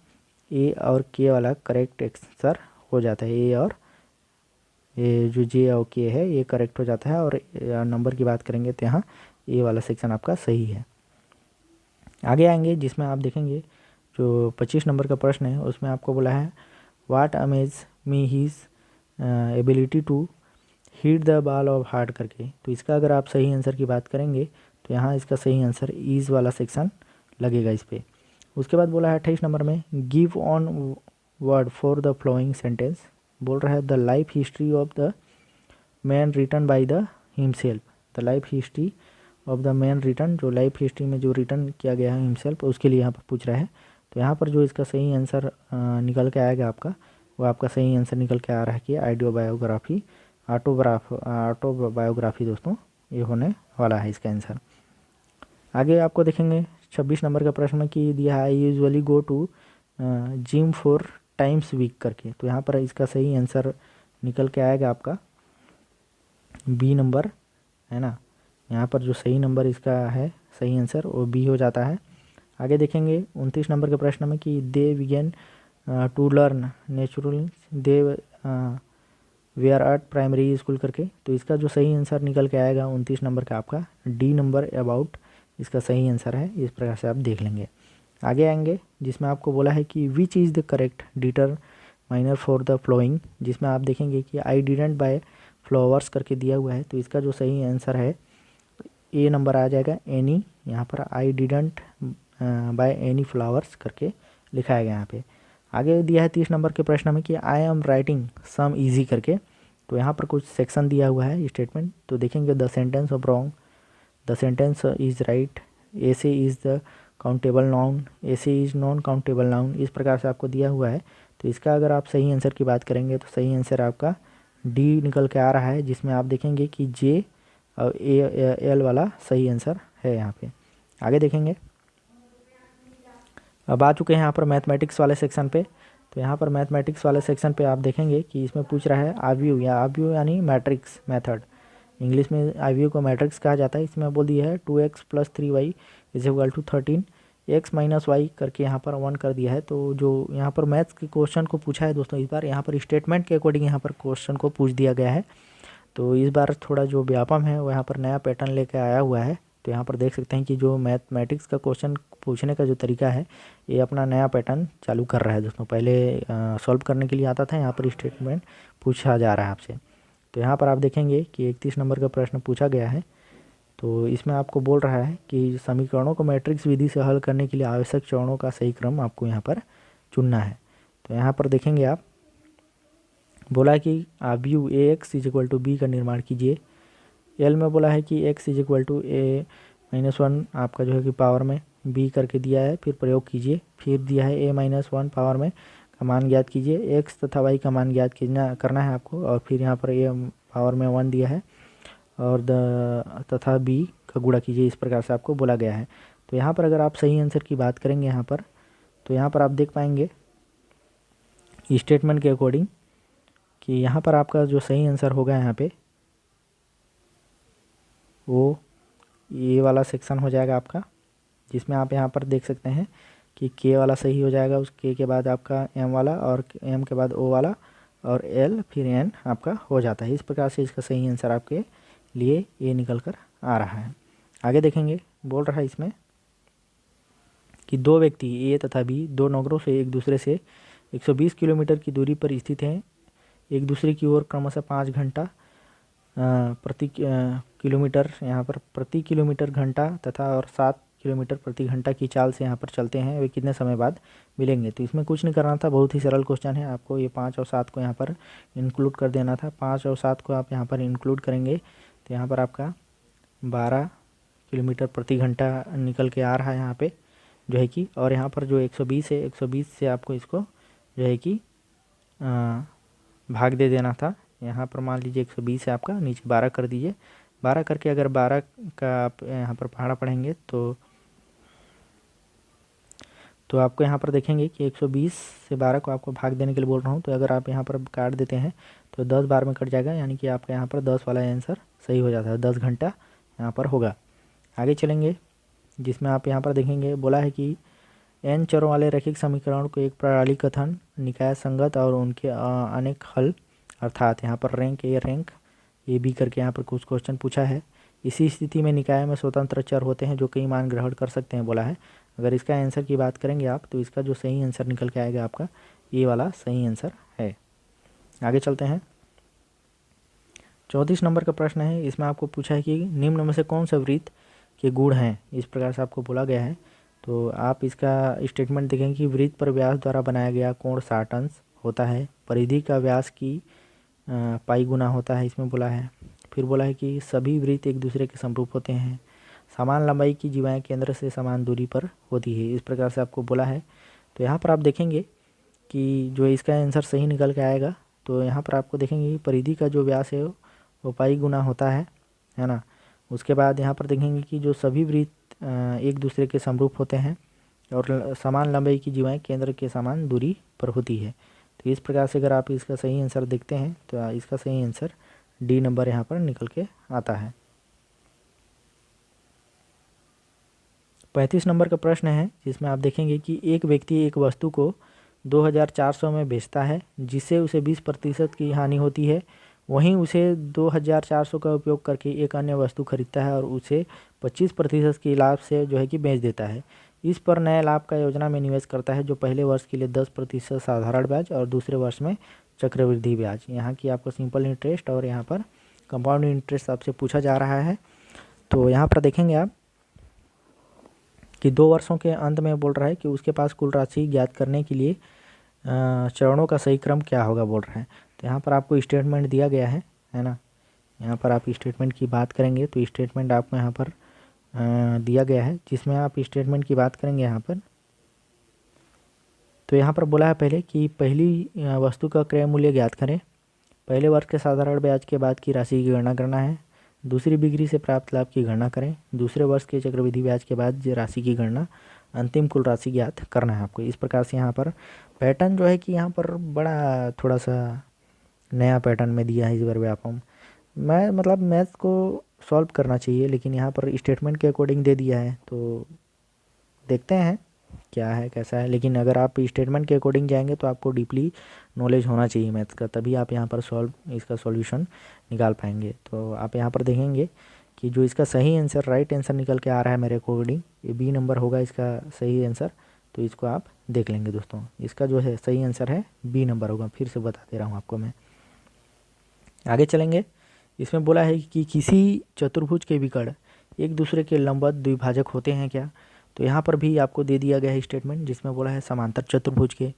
ए और के वाला करेक्ट आंसर हो जाता है। ए और ये जो जे और के है ये करेक्ट हो जाता है। और नंबर की बात करेंगे तो यहाँ ए वाला सेक्शन आपका सही है। आगे आएंगे जिसमें आप देखेंगे जो 25 नंबर का प्रश्न है उसमें आपको बोला है what amaze me his ability to hit the ball of hard करके। तो इसका अगर आप सही आंसर की बात करेंगे तो यहाँ इसका सही आंसर ईज वाला सेक्शन लगेगा इस पर। उसके बाद बोला है 28 नंबर में give one word for the following sentence. बोल रहा है the life history of the man written by the himself. The life history of the man written, जो लाइफ हिस्ट्री में जो रिटन किया गया है हिमसेल्फ, उसके लिए यहाँ पर पूछ रहा है। तो यहाँ पर जो इसका सही आंसर निकल के आएगा आपका, वो आपका सही आंसर निकल के आ रहा है कि आइडियोबायोग्राफी ऑटोबायोग्राफी दोस्तों ये होने वाला है इसका आंसर। आगे आपको देखेंगे 26 नंबर का प्रश्न कि दिया है I usually go to gym 4 times week करके। तो यहाँ पर इसका सही आंसर निकल के आएगा आपका बी नंबर, है ना। यहाँ पर जो सही नंबर इसका है सही आंसर वो बी हो जाता है। आगे देखेंगे 29 नंबर के प्रश्न में कि they began to learn natural they were at primary school करके। तो इसका जो सही आंसर निकल के आएगा 29 नंबर का आपका डी नंबर अबाउट इसका सही आंसर है। इस प्रकार से आप देख लेंगे। आगे आएंगे जिसमें आपको बोला है कि which is the correct determiner for the flowing, जिसमें आप देखेंगे कि आई डिडेंट बाय फ्लावर्स करके दिया हुआ है। तो इसका जो सही आंसर है ए नंबर आ जाएगा एनी। यहाँ पर I didn't by any flowers करके लिखा गया यहाँ पे। आगे दिया है 30 नंबर के प्रश्न में कि I am writing some easy करके। तो यहाँ पर कुछ सेक्शन दिया हुआ है स्टेटमेंट। तो देखेंगे the sentence of wrong, the sentence is right, ऐसे इज़ द काउंटेबल नाउन, ऐसे इज़ नॉन काउंटेबल नाउन। इस प्रकार से आपको दिया हुआ है। तो इसका अगर आप सही आंसर की बात करेंगे तो सही आंसर आपका डी निकल के आ रहा है, जिसमें आप देखेंगे कि जे और एल वाला सही आंसर है यहाँ पे। आगे देखेंगे अब आ चुके हैं यहाँ पर मैथमेटिक्स वाले सेक्शन पे। तो यहाँ पर मैथमेटिक्स वाले सेक्शन पे आप देखेंगे कि इसमें पूछ रहा है आव्यू या आव्यू यानी मैट्रिक्स मेथड। इंग्लिश में आव्यू को मैट्रिक्स कहा जाता है। इसमें बोल दिया है 2x + 3y = 13, x - y करके यहाँ पर 1 कर दिया है। तो जो यहाँ पर मैथ्स के क्वेश्चन को पूछा है दोस्तों, इस बार यहाँ पर स्टेटमेंट के अकॉर्डिंग यहाँ पर क्वेश्चन को पूछ दिया गया है। तो इस बार थोड़ा जो व्यापम है वो यहाँ पर नया पैटर्न लेकर आया हुआ है। तो यहाँ पर देख सकते हैं कि जो मैथमेटिक्स का क्वेश्चन पूछने का जो तरीका है ये अपना नया पैटर्न चालू कर रहा है दोस्तों। पहले सॉल्व करने के लिए आता था, यहाँ पर स्टेटमेंट पूछा जा रहा है आपसे। तो यहाँ पर आप देखेंगे कि 31 नंबर का प्रश्न पूछा गया है। तो इसमें आपको बोल रहा है कि समीकरणों को मैट्रिक्स विधि से हल करने के लिए आवश्यक चरणों का सही क्रम आपको यहाँ पर चुनना है। तो यहाँ पर देखेंगे आप, बोला कि आव्यू ax = b का निर्माण कीजिए। एल में बोला है कि x = a-1 आपका जो है कि पावर में b करके दिया है, फिर प्रयोग कीजिए। फिर दिया है a-1 पावर में का मान ज्ञात कीजिए, x तथा y का मान ज्ञात करना है आपको। और फिर यहाँ पर a पावर में 1 दिया है और तथा b का गुणा कीजिए। इस प्रकार से आपको बोला गया है। तो यहाँ पर अगर आप सही आंसर की बात करेंगे यहाँ पर, तो यहाँ पर आप देख पाएंगे स्टेटमेंट के अकॉर्डिंग कि यहाँ पर आपका जो सही आंसर होगा यहाँ पे वो ये वाला सेक्शन हो जाएगा आपका, जिसमें आप यहाँ पर देख सकते हैं कि के वाला सही हो जाएगा। उस के बाद आपका एम वाला और एम के बाद ओ वाला और एल फिर एन आपका हो जाता है। इस प्रकार से इसका सही आंसर आपके लिए ये निकल कर आ रहा है। आगे देखेंगे, बोल रहा है इसमें कि दो व्यक्ति ए तथा बी दो नगरों से एक दूसरे से 120 किलोमीटर की दूरी पर स्थित हैं, एक दूसरे की ओर क्रमशः 5 घंटा प्रति किलोमीटर यहाँ पर प्रति किलोमीटर घंटा तथा और 7 किलोमीटर प्रति घंटा की चाल से यहाँ पर चलते हैं, वे कितने समय बाद मिलेंगे। तो इसमें कुछ नहीं करना था, बहुत ही सरल क्वेश्चन है। आपको ये 5 और 7 को यहाँ पर इंक्लूड कर देना था। 5 और 7 को आप यहाँ पर इंक्लूड करेंगे तो यहाँ पर आपका 12 किलोमीटर प्रति घंटा निकल के आ रहा है यहाँ पे जो है कि, और यहाँ पर जो 120 है, 120 से आपको इसको जो है कि भाग दे देना था। यहाँ पर मान लीजिए 120 है आपका, नीचे 12 कर दीजिए। 12 करके अगर 12 का आप यहाँ पर पहाड़ा पढ़ेंगे तो आपको यहाँ पर देखेंगे कि 120 से 12 को आपको भाग देने के लिए बोल रहा हूँ। तो अगर आप यहाँ पर काट देते हैं तो 10 बार में कट जाएगा, यानी कि आपका यहाँ पर 10 वाला आंसर सही हो जाता है। 10 घंटा यहाँ पर होगा। आगे चलेंगे, जिसमें आप यहाँ पर देखेंगे बोला है कि n चरों वाले रैखिक समीकरण को एक प्रणाली कथन निकाय संगत और उनके अनेक हल, अर्थात यहाँ पर रैंक ए बी करके यहाँ पर कुछ क्वेश्चन पूछा है। इसी स्थिति में निकाय में स्वतंत्र चर होते हैं जो कई मान ग्रहण कर सकते हैं बोला है। अगर इसका आंसर की बात करेंगे आप तो इसका जो सही आंसर निकल के आएगा आपका ये वाला सही आंसर है। आगे चलते हैं। 34 नंबर का प्रश्न है। इसमें आपको पूछा है कि निम्न में से कौन सा वृत्त के गुण हैं, इस प्रकार से आपको बोला गया है। तो आप इसका स्टेटमेंट देखेंगे कि वृत्त पर व्यास द्वारा बनाया गया कोण 60 अंश होता है, परिधि का व्यास की पाई गुना होता है, इसमें बोला है। फिर बोला है कि सभी वृत्त एक दूसरे के समरूप होते हैं, समान लंबाई की जीवाएं केंद्र से समान दूरी पर होती है, इस प्रकार से आपको बोला है। तो यहाँ पर आप देखेंगे कि जो इसका आंसर सही निकल के आएगा, तो यहाँ पर आपको देखेंगे कि परिधि का जो व्यास है वो पाई गुना होता है ना। उसके बाद यहाँ पर देखेंगे कि जो सभी वृत्त एक दूसरे के समरूप होते हैं और समान लंबाई की जीवाएं केंद्र के समान दूरी पर होती है। तो इस प्रकार से अगर आप इसका सही आंसर देखते हैं तो इसका सही आंसर डी नंबर यहाँ पर निकल के आता है। 35 नंबर का प्रश्न है, जिसमें आप देखेंगे कि एक व्यक्ति एक वस्तु को 2400 में बेचता है जिससे उसे 20% की हानि होती है, वहीं उसे 2400 का उपयोग करके एक अन्य वस्तु खरीदता है और उसे 25% की लाभ से जो है कि बेच देता है। इस पर नए लाभ का योजना में निवेश करता है जो पहले वर्ष के लिए 10% साधारण ब्याज और दूसरे वर्ष में चक्रवृद्धि ब्याज। यहाँ की आपको सिंपल इंटरेस्ट और यहाँ पर कंपाउंड इंटरेस्ट आपसे पूछा जा रहा है। तो यहाँ पर देखेंगे आप कि 2 वर्षों के अंत में बोल रहा है कि उसके पास कुल राशि ज्ञात करने के लिए चरणों का सही क्रम क्या होगा बोल रहा है। तो यहाँ पर आपको स्टेटमेंट दिया गया है ना। यहाँ पर आप स्टेटमेंट की बात करेंगे तो स्टेटमेंट आपको यहाँ पर दिया गया है, जिसमें आप स्टेटमेंट की बात करेंगे यहाँ पर। तो यहाँ पर बोला है पहले कि पहली वस्तु का क्रय मूल्य ज्ञात करें, पहले वर्ष के साधारण ब्याज के बाद की राशि की गणना करना है, दूसरी बिक्री से प्राप्त लाभ की गणना करें, दूसरे वर्ष के चक्रवृद्धि ब्याज के बाद राशि की गणना, अंतिम कुल राशि ज्ञात करना है आपको। इस प्रकार से यहाँ पर पैटर्न जो है कि यहाँ पर बड़ा थोड़ा सा नया पैटर्न में दिया है इस बार व्यापम। मैं मतलब मैथ्स को सॉल्व करना चाहिए, लेकिन यहाँ पर स्टेटमेंट के अकॉर्डिंग दे दिया है, तो देखते हैं क्या है कैसा है। लेकिन अगर आप स्टेटमेंट के अकॉर्डिंग जाएंगे तो आपको डीपली नॉलेज होना चाहिए मैथ्स का, तभी आप यहाँ पर इसका सॉल्यूशन निकाल पाएंगे। तो आप यहाँ पर देखेंगे कि जो इसका सही आंसर राइट आंसर निकल के आ रहा है मेरे अकॉर्डिंग, ये बी नंबर होगा इसका सही आंसर। तो इसको आप देख लेंगे दोस्तों, इसका जो है सही आंसर है बी नंबर होगा। फिर से बता दे रहा हूँ आपको मैं। आगे चलेंगे। इसमें बोला है कि किसी चतुर्भुज के विकर्ण एक दूसरे के लंबवत द्विभाजक होते हैं क्या। तो यहाँ पर भी आपको दे दिया गया है स्टेटमेंट, जिसमें बोला है समांतर चतुर्भुज के,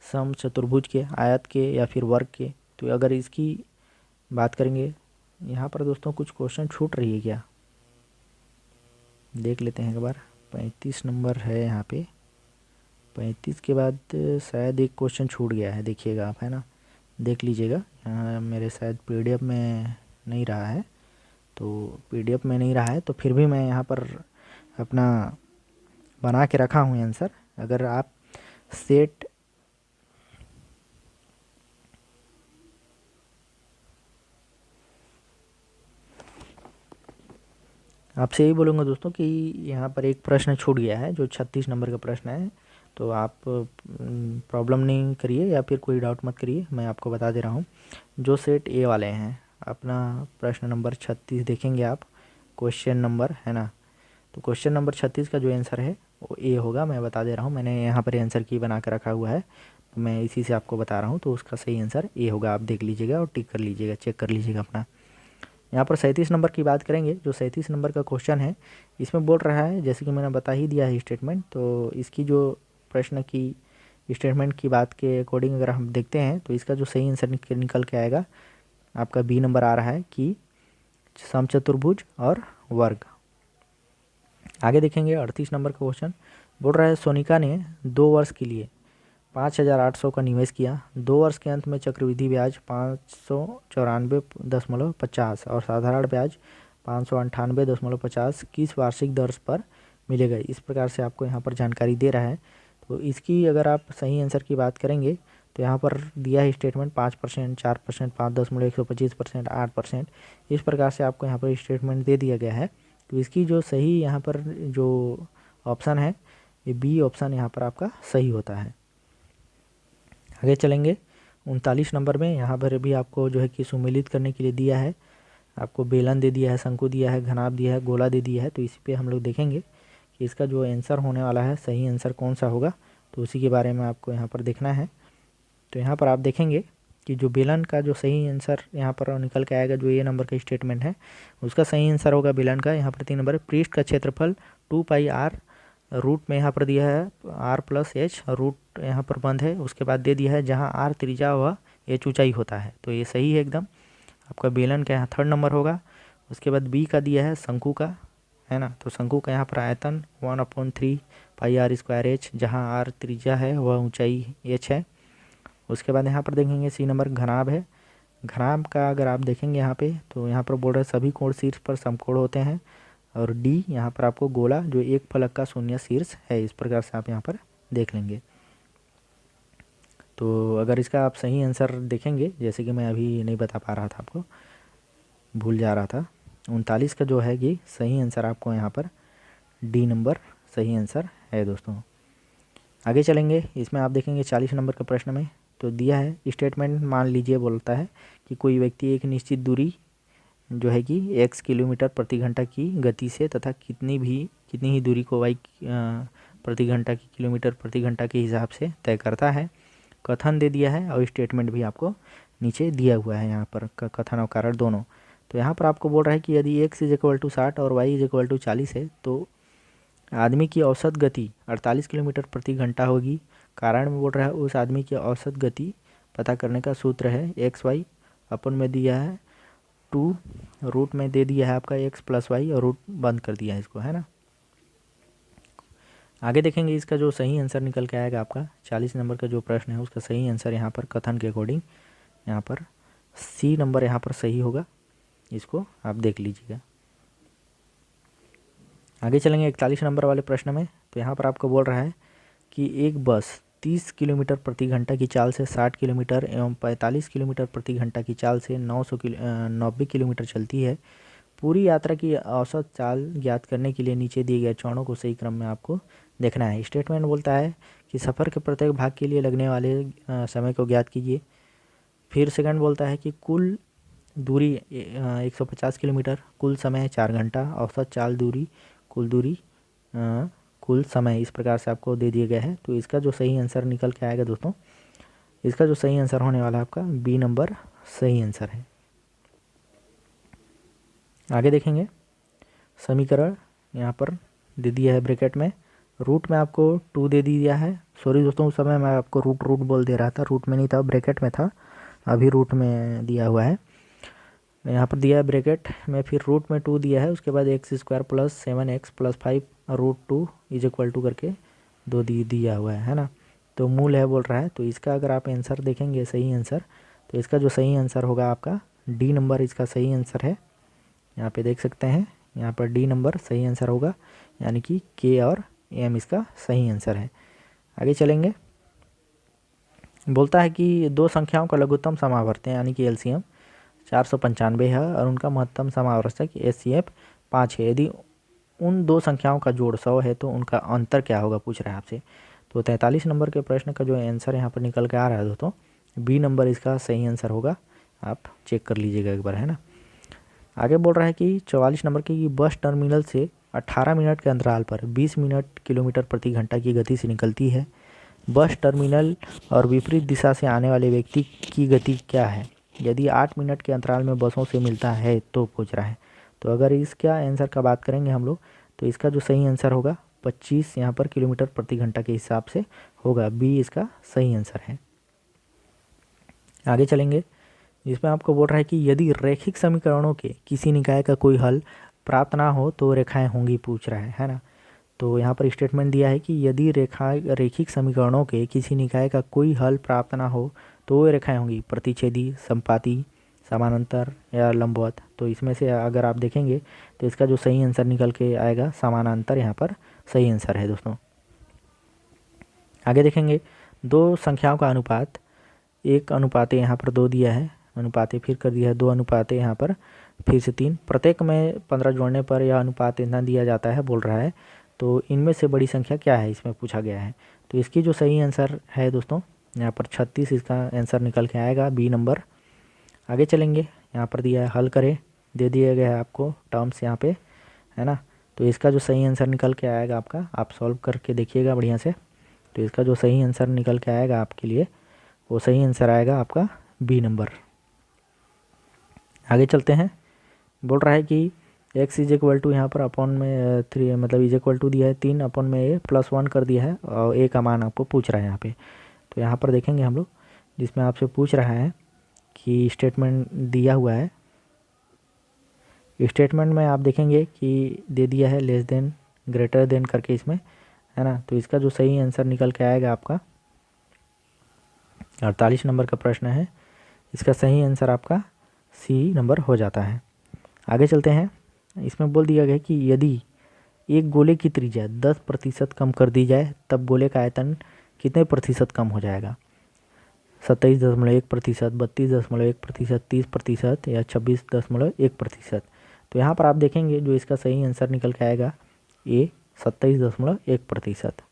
सम चतुर्भुज के, आयत के या फिर वर्ग के। तो अगर इसकी बात करेंगे यहाँ पर दोस्तों कुछ क्वेश्चन छूट रही है क्या, देख लेते हैं एक बार। 35 नंबर है यहाँ पे, 35 के बाद शायद एक क्वेश्चन छूट गया है, देखिएगा आप, है ना, देख लीजिएगा। यहाँ मेरे शायद पीडीएफ में नहीं रहा है, तो पीडीएफ में नहीं रहा है तो फिर भी मैं यहाँ पर अपना बना के रखा हूँ आंसर। अगर आप सेट आपसे यही बोलूँगा दोस्तों कि यहाँ पर एक प्रश्न छूट गया है जो 36 नंबर का प्रश्न है। तो आप प्रॉब्लम नहीं करिए या फिर कोई डाउट मत करिए, मैं आपको बता दे रहा हूँ। जो सेट ए वाले हैं, अपना प्रश्न नंबर 36 देखेंगे आप, क्वेश्चन नंबर, है ना। तो क्वेश्चन नंबर 36 का जो आंसर है वो ए होगा, मैं बता दे रहा हूँ। मैंने यहाँ पर आंसर की बना कर रखा हुआ है। तो मैं इसी से आपको बता रहा हूँ, तो उसका सही आंसर ए होगा। आप देख लीजिएगा और टिक कर लीजिएगा, चेक कर लीजिएगा अपना। यहाँ पर 37 नंबर की बात करेंगे। जो 37 नंबर का क्वेश्चन है, इसमें बोल रहा है, जैसे कि मैंने बता ही दिया है स्टेटमेंट, तो इसकी जो प्रश्न की स्टेटमेंट की बात के अकॉर्डिंग अगर हम देखते हैं तो इसका जो सही आंसर निकल के आएगा आपका बी नंबर आ रहा है कि समचतुर्भुज और वर्ग। आगे देखेंगे 38 नंबर का क्वेश्चन। बोल रहा है सोनिका ने 2 वर्ष के लिए 5,800 का निवेश किया। 2 वर्ष के अंत में चक्रवृद्धि ब्याज 594.50 और साधारण ब्याज 598.50 किस वार्षिक दर पर मिलेगा। इस प्रकार से आपको यहाँ पर जानकारी दे रहा है। तो इसकी अगर आप सही आंसर की बात करेंगे तो यहाँ पर दिया है स्टेटमेंट 5%, 4%, 5.125%, 8%, इस प्रकार से आपको यहाँ पर स्टेटमेंट दे दिया गया है। तो इसकी जो सही यहाँ पर जो ऑप्शन है, ये बी ऑप्शन यहाँ पर आपका सही होता है। आगे चलेंगे 39 नंबर में। यहाँ पर भी आपको जो है कि सुमेलित करने के लिए दिया है, आपको बेलन दे दिया है, शंकु दिया है, घनाभ दिया है, गोला दे दिया है। तो इसी पे हम लोग देखेंगे कि इसका जो आंसर होने वाला है, सही आंसर कौन सा होगा, तो उसी के बारे में आपको यहाँ पर देखना है। तो यहाँ पर आप देखेंगे कि जो बेलन का जो सही आंसर यहाँ पर निकल के आएगा, जो ए नंबर का स्टेटमेंट है, उसका सही आंसर होगा बेलन का। यहाँ पर 3 नंबर पृष्ठ का क्षेत्रफल 2πr, रूट में यहाँ पर दिया है r+h, रूट यहाँ पर बंद है, उसके बाद दे दिया है जहाँ r त्रिज्या व h ऊंचाई होता है। तो ये सही है एकदम, आपका बेलन का यहाँ 3rd नंबर होगा। उसके बाद बी का दिया है शंकु का, है ना, तो शंकु का यहाँ पर आयतन 1/3πr²h, जहाँ r त्रिज्या है व ऊंचाई h है। उसके बाद यहाँ पर देखेंगे सी नंबर घनाभ है। घनाभ का अगर आप देखेंगे यहाँ पे, तो यहाँ पर बोल रहे सभी कोण शीर्ष पर समकोण होते हैं। और डी यहाँ पर आपको गोला जो एक फलक का शून्य शीर्ष है, इस प्रकार से आप यहाँ पर देख लेंगे। तो अगर इसका आप सही आंसर देखेंगे, जैसे कि मैं अभी नहीं बता पा रहा था, आपको भूल जा रहा था, 39 का जो है कि सही आंसर आपको यहाँ पर डी नंबर सही आंसर है दोस्तों। आगे चलेंगे, इसमें आप देखेंगे 40 नंबर के प्रश्न में तो दिया है स्टेटमेंट, मान लीजिए बोलता है कि कोई व्यक्ति एक निश्चित दूरी जो है कि x किलोमीटर प्रति घंटा की गति से तथा कितनी ही दूरी को y प्रति घंटा की किलोमीटर प्रति घंटा के हिसाब से तय करता है। कथन दे दिया है और स्टेटमेंट भी आपको नीचे दिया हुआ है, यहाँ पर कथन और कारण दोनों। तो यहाँ पर आपको बोल रहा है कि यदि x = 60 और y = 40 है तो आदमी की औसत गति 48 किलोमीटर प्रति घंटा होगी। कारण में बोल रहा है उस आदमी की औसत गति पता करने का सूत्र है xy, अपन में दिया है 2, रूट में दे दिया है आपका x + y और रूट बंद कर दिया है इसको, है ना। आगे देखेंगे इसका जो सही आंसर निकल के आएगा आपका 40 नंबर का जो प्रश्न है, उसका सही आंसर यहाँ पर कथन के अकॉर्डिंग यहाँ पर सी नंबर यहाँ पर सही होगा, इसको आप देख लीजिएगा। आगे चलेंगे 41 नंबर वाले प्रश्न में। तो यहाँ पर आपको बोल रहा है कि एक बस 30 किलोमीटर प्रति घंटा की चाल से 60 किलोमीटर एवं 45 किलोमीटर प्रति घंटा की चाल से 90 किलोमीटर चलती है। पूरी यात्रा की औसत चाल ज्ञात करने के लिए नीचे दिए गए चरणों को सही क्रम में आपको देखना है। स्टेटमेंट बोलता है कि सफ़र के प्रत्येक भाग के लिए लगने वाले समय को ज्ञात कीजिए। फिर सेकंड बोलता है कि कुल दूरी 150 किलोमीटर, कुल समय 4 घंटा, औसत चाल दूरी, कुल दूरी, कुल समय, इस प्रकार से आपको दे दिया गया है। तो इसका जो सही आंसर निकल के आएगा दोस्तों, इसका जो सही आंसर होने वाला है आपका बी नंबर सही आंसर है। आगे देखेंगे समीकरण, यहाँ पर दे दिया है ब्रैकेट में, रूट में आपको 2 दे दिया है। सॉरी दोस्तों, उस समय मैं आपको रूट बोल दे रहा था, रूट में नहीं था, ब्रैकेट में था, अभी रूट में दिया हुआ है। यहाँ पर दिया है ब्रैकेट में, फिर रूट में 2 दिया है, उसके बाद x² + 7x + 5 √2 = करके 2 दिया हुआ है ना। तो मूल है बोल रहा है। तो इसका अगर आप आंसर देखेंगे सही आंसर, तो इसका जो सही आंसर होगा आपका डी नंबर इसका सही आंसर है। यहाँ पे देख सकते हैं, यहाँ पर डी नंबर सही आंसर होगा, यानी कि के और एम इसका सही आंसर है। आगे चलेंगे, बोलता है कि 2 संख्याओं का लघुत्तम समावर्त यानी कि एलसीएम 495 है और उनका महत्तम समावर्तक एचसीएफ 5 है। यदि उन 2 संख्याओं का जोड़ 100 है तो उनका अंतर क्या होगा, पूछ रहा है आपसे। तो 43 नंबर के प्रश्न का जो आंसर यहाँ पर निकल के आ रहा है दोस्तों, बी नंबर इसका सही आंसर होगा, आप चेक कर लीजिएगा एक बार, है ना। आगे बोल रहा है कि 44 नंबर की बस टर्मिनल से 18 मिनट के अंतराल पर 20 मिनट किलोमीटर प्रति घंटा की गति से निकलती है। बस टर्मिनल और विपरीत दिशा से आने वाले व्यक्ति की गति क्या है? यदि 8 मिनट के अंतराल में बसों से मिलता है तो पूछ रहा है। तो अगर इसका आंसर का बात करेंगे हम लोग, तो इसका जो सही आंसर होगा 25 यहाँ पर किलोमीटर प्रति घंटा के हिसाब से होगा। बी इसका सही आंसर है। आगे चलेंगे, जिसमें आपको बोल रहा है कि यदि रैखिक समीकरणों के किसी निकाय का कोई हल प्राप्त ना हो तो रेखाएं होंगी, पूछ रहा है ना। तो यहाँ पर स्टेटमेंट दिया है कि यदि रैखिक समीकरणों के किसी निकाय का कोई हल प्राप्त ना हो तो वो रेखाएं होंगी प्रतिच्छेदी, संपाती, समानांतर या लंबवत। तो इसमें से अगर आप देखेंगे तो इसका जो सही आंसर निकल के आएगा समानांतर, यहाँ पर सही आंसर है दोस्तों। आगे देखेंगे, दो संख्याओं का अनुपात 1:2 यहाँ पर 2 दिया है, अनुपात फिर कर दिया है 2:, यहाँ पर फिर से 3, प्रत्येक में 15 जोड़ने पर यह अनुपात इतना दिया जाता है बोल रहा है। तो इनमें से बड़ी संख्या क्या है, इसमें पूछा गया है। तो इसकी जो सही आंसर है दोस्तों यहाँ पर 36 इसका आंसर निकल के आएगा, बी नंबर। आगे चलेंगे, यहाँ पर दिया है हल करें, दे दिया गया है आपको टर्म्स यहाँ पे, है ना। तो इसका जो सही आंसर निकल के आएगा आपका, आप सॉल्व करके देखिएगा बढ़िया से। तो इसका जो सही आंसर निकल के आएगा आपके लिए, वो सही आंसर आएगा आपका बी नंबर। आगे चलते हैं, बोल रहा है कि x = यहाँ पर अपॉन में 3 मतलब = दिया है 3/a +1 कर दिया है और a का मान आपको पूछ रहा है यहाँ पे। तो यहाँ पर देखेंगे हम लोग, जिसमें आपसे पूछ रहा है कि स्टेटमेंट दिया हुआ है। स्टेटमेंट में आप देखेंगे कि दे दिया है लेस देन ग्रेटर देन करके इसमें, है ना। तो इसका जो सही आंसर निकल के आएगा आपका 48 नंबर का प्रश्न है, इसका सही आंसर आपका सी नंबर हो जाता है। आगे चलते हैं, इसमें बोल दिया गया कि यदि एक गोले की त्रिज्या 10% कम कर दी जाए तब गोले का आयतन कितने प्रतिशत कम हो जाएगा? 27.1%, 32.1%, 30% या 26.1%। तो यहाँ पर आप देखेंगे जो इसका सही आंसर निकल के आएगा ए 27.1%।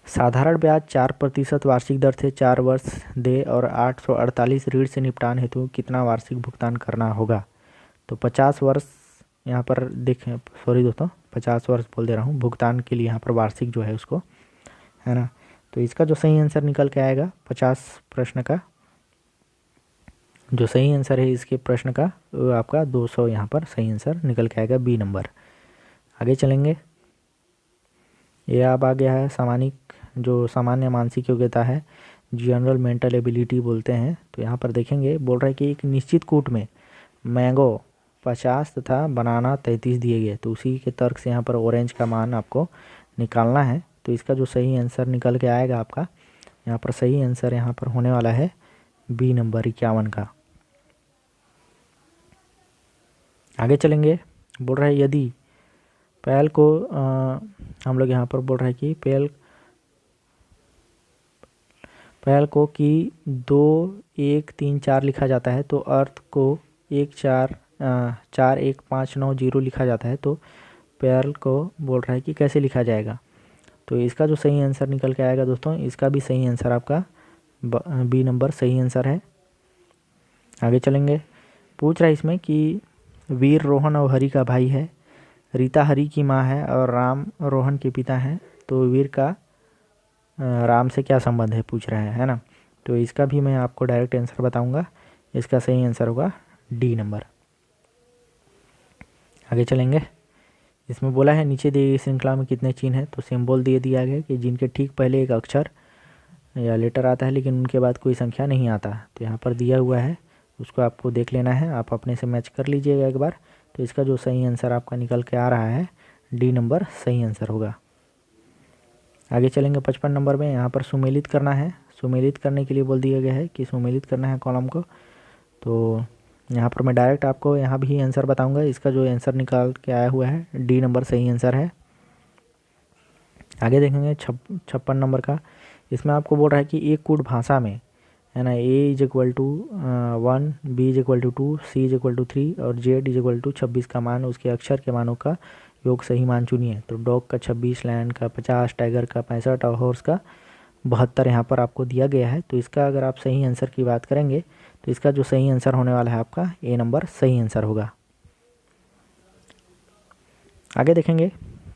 साधारण ब्याज 4% वार्षिक दर से 4 वर्ष दे और 848 ऋण से निपटान हेतु कितना वार्षिक भुगतान करना होगा? तो 50 वर्ष यहाँ पर देखें, सॉरी दोस्तों 50 वर्ष बोल दे रहा हूँ, भुगतान के लिए यहाँ पर वार्षिक जो है उसको, है ना। तो इसका जो सही आंसर निकल के आएगा 50 प्रश्न का जो सही आंसर है इसके प्रश्न का, वो आपका 200 यहाँ पर सही आंसर निकल के आएगा, बी नंबर। आगे चलेंगे, ये अब आ गया है सामानिक जो सामान्य मानसिक योग्यता है, जनरल मेंटल एबिलिटी बोलते हैं। तो यहाँ पर देखेंगे, बोल रहा है कि एक निश्चित कूट में मैंगो 50 तथा बनाना 33 दिए गए, तो उसी के तर्क से यहाँ पर ऑरेंज का मान आपको निकालना है। तो इसका जो सही आंसर निकल के आएगा आपका, यहाँ पर सही आंसर यहाँ पर होने वाला है बी नंबर 51 का। आगे चलेंगे, बोल रहा है यदि पैल को हम लोग यहाँ पर बोल रहे हैं कि पैल को कि 2 1 3 4 लिखा जाता है, तो अर्थ को 1 4 4 1 5 9 0 लिखा जाता है। तो पैल को बोल रहा है कि कैसे लिखा जाएगा? तो इसका जो सही आंसर निकल के आएगा दोस्तों, इसका भी सही आंसर आपका बी नंबर सही आंसर है। आगे चलेंगे, पूछ रहा है इसमें कि वीर रोहन और हरि का भाई है, रीता हरि की माँ है और राम रोहन के पिता हैं। तो वीर का राम से क्या संबंध है, पूछ रहा है ना। तो इसका भी मैं आपको डायरेक्ट आंसर बताऊंगा, इसका सही आंसर होगा डी नंबर। आगे चलेंगे, इसमें बोला है नीचे दी गई श्रृंखला में कितने चिन्ह हैं? तो सिंबल दे दिया गया कि जिनके ठीक पहले एक अक्षर या लेटर आता है लेकिन उनके बाद कोई संख्या नहीं आता। तो यहाँ पर दिया हुआ है, उसको आपको देख लेना है, आप अपने से मैच कर लीजिएगा एक बार। तो इसका जो सही आंसर आपका निकल के आ रहा है डी नंबर सही आंसर होगा। आगे चलेंगे 55 नंबर में, यहाँ पर सुमेलित करना है। सुमेलित करने के लिए बोल दिया गया है कि सुमेलित करना है कॉलम को। तो यहाँ पर मैं डायरेक्ट आपको यहाँ भी आंसर बताऊंगा, इसका जो आंसर निकाल के आया हुआ है डी नंबर सही आंसर है। आगे देखेंगे 56 नंबर का, इसमें आपको बोल रहा है कि एक कूट भाषा में, है ना, A = 1, B = 2, C = 3 और Z = 26 का मान उसके अक्षर के मानों का योग सही मान चुनिए। तो डॉग का 26, लायन का 50, टाइगर का 65 और हॉर्स का 72 यहाँ पर आपको दिया गया है। तो इसका अगर आप सही आंसर की बात करेंगे तो इसका जो सही आंसर होने वाला है आपका ए नंबर सही आंसर होगा। आगे देखेंगे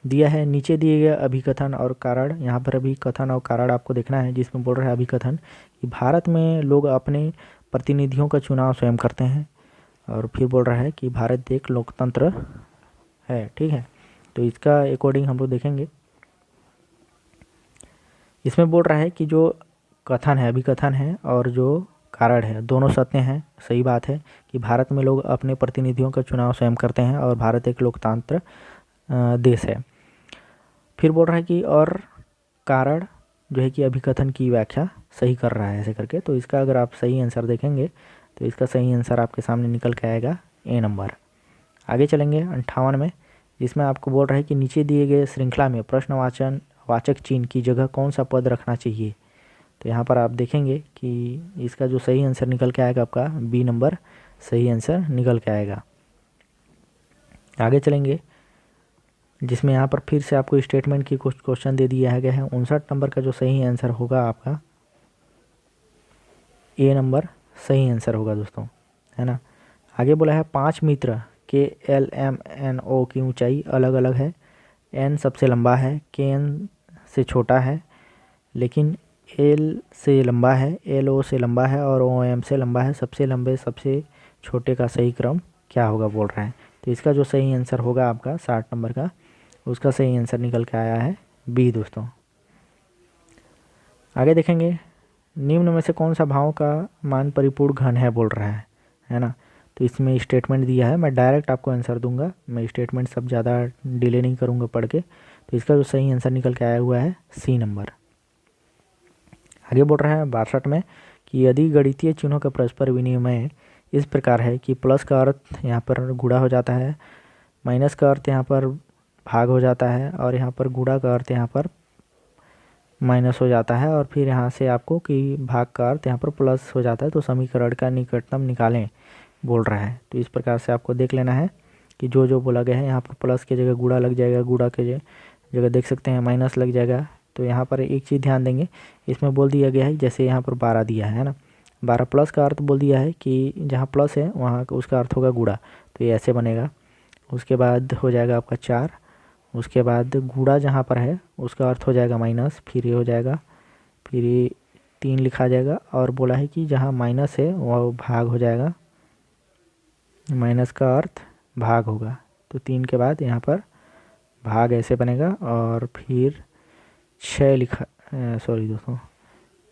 दिया है। नीचे दिए गए अभिकथन और कारण, यहाँ पर अभिकथन और कारण आपको देखना है, जिसमें बोल रहा है अभिकथन कि भारत में लोग अपने प्रतिनिधियों का चुनाव स्वयं करते हैं, और फिर बोल रहा है कि भारत एक लोकतंत्र है। ठीक है, तो इसका अकॉर्डिंग हम लोग देखेंगे। इसमें बोल रहा है कि जो कथन है, अभिकथन है, और जो कारण है, दोनों सत्य हैं, सही बात है कि भारत में लोग अपने प्रतिनिधियों का चुनाव स्वयं करते हैं और भारत एक लोकतंत्र देश है। फिर बोल रहा है कि और कारण जो है कि अभिकथन की व्याख्या सही कर रहा है ऐसे करके। तो इसका अगर आप सही आंसर देखेंगे तो इसका सही आंसर आपके सामने निकल के आएगा ए नंबर। आगे चलेंगे 58 में, जिसमें आपको बोल रहा है कि नीचे दिए गए श्रृंखला में वाचक चिन्ह की जगह कौन सा पद रखना चाहिए। तो यहाँ पर आप देखेंगे कि इसका जो सही आंसर निकल के आएगा आपका बी नंबर सही आंसर निकल के आएगा। आगे चलेंगे, जिसमें यहाँ पर फिर से आपको स्टेटमेंट की कुछ क्वेश्चन दे दिया गया है। 59 नंबर का जो सही आंसर होगा आपका ए नंबर सही आंसर होगा दोस्तों, है ना। आगे बोला है 5 मित्र के एल एम एन ओ की ऊंचाई अलग अलग है। एन सबसे लंबा है, के एन से छोटा है, लेकिन एल से लंबा है, एल ओ से लंबा है, और ओ एम से लंबा है। सबसे लंबे सबसे छोटे का सही क्रम क्या होगा बोल रहा है। तो इसका जो सही आंसर होगा आपका 60 नंबर का, उसका सही आंसर निकल के आया है बी दोस्तों। आगे देखेंगे, निम्न में से कौन सा भाव का मान परिपूर्ण घन है बोल रहा है ना। तो इसमें स्टेटमेंट दिया है, मैं डायरेक्ट आपको आंसर दूंगा, मैं स्टेटमेंट सब ज़्यादा डिले नहीं करूंगा पढ़ के। तो इसका जो सही आंसर निकल के आया हुआ है सी नंबर। आगे बोल रहा है 62 में कि यदि गणितीय चिन्हों का परस्पर विनिमय इस प्रकार है कि प्लस का अर्थ यहाँ पर गुणा हो जाता है, माइनस का अर्थ यहाँ पर भाग हो जाता है, और यहाँ पर गुणा का अर्थ यहाँ पर माइनस हो जाता है, और फिर यहाँ से आपको कि भाग का अर्थ यहाँ पर प्लस हो जाता है, तो समीकरण का निकटतम निकालें बोल रहा है। तो इस प्रकार से आपको देख लेना है कि जो जो बोला गया है, यहाँ पर प्लस की जगह गुणा लग जाएगा, गुणा के जगह देख सकते हैं माइनस लग जाएगा। तो यहाँ पर एक चीज़ ध्यान देंगे, इसमें बोल दिया गया है जैसे यहाँ पर 12 दिया है ना, 12 प्लस का अर्थ बोल दिया है कि जहाँ प्लस है वहाँ उसका अर्थ होगा गुणा, तो ये ऐसे बनेगा। उसके बाद हो जाएगा आपका 4, उसके बाद गुणा जहाँ पर है उसका अर्थ हो जाएगा माइनस, फिर ये हो जाएगा, फिर ये 3 लिखा जाएगा, और बोला है कि जहाँ माइनस है वह भाग हो जाएगा, माइनस का अर्थ भाग होगा। तो 3 के बाद यहाँ पर भाग ऐसे बनेगा, और फिर 6 लिखा, सॉरी दोस्तों,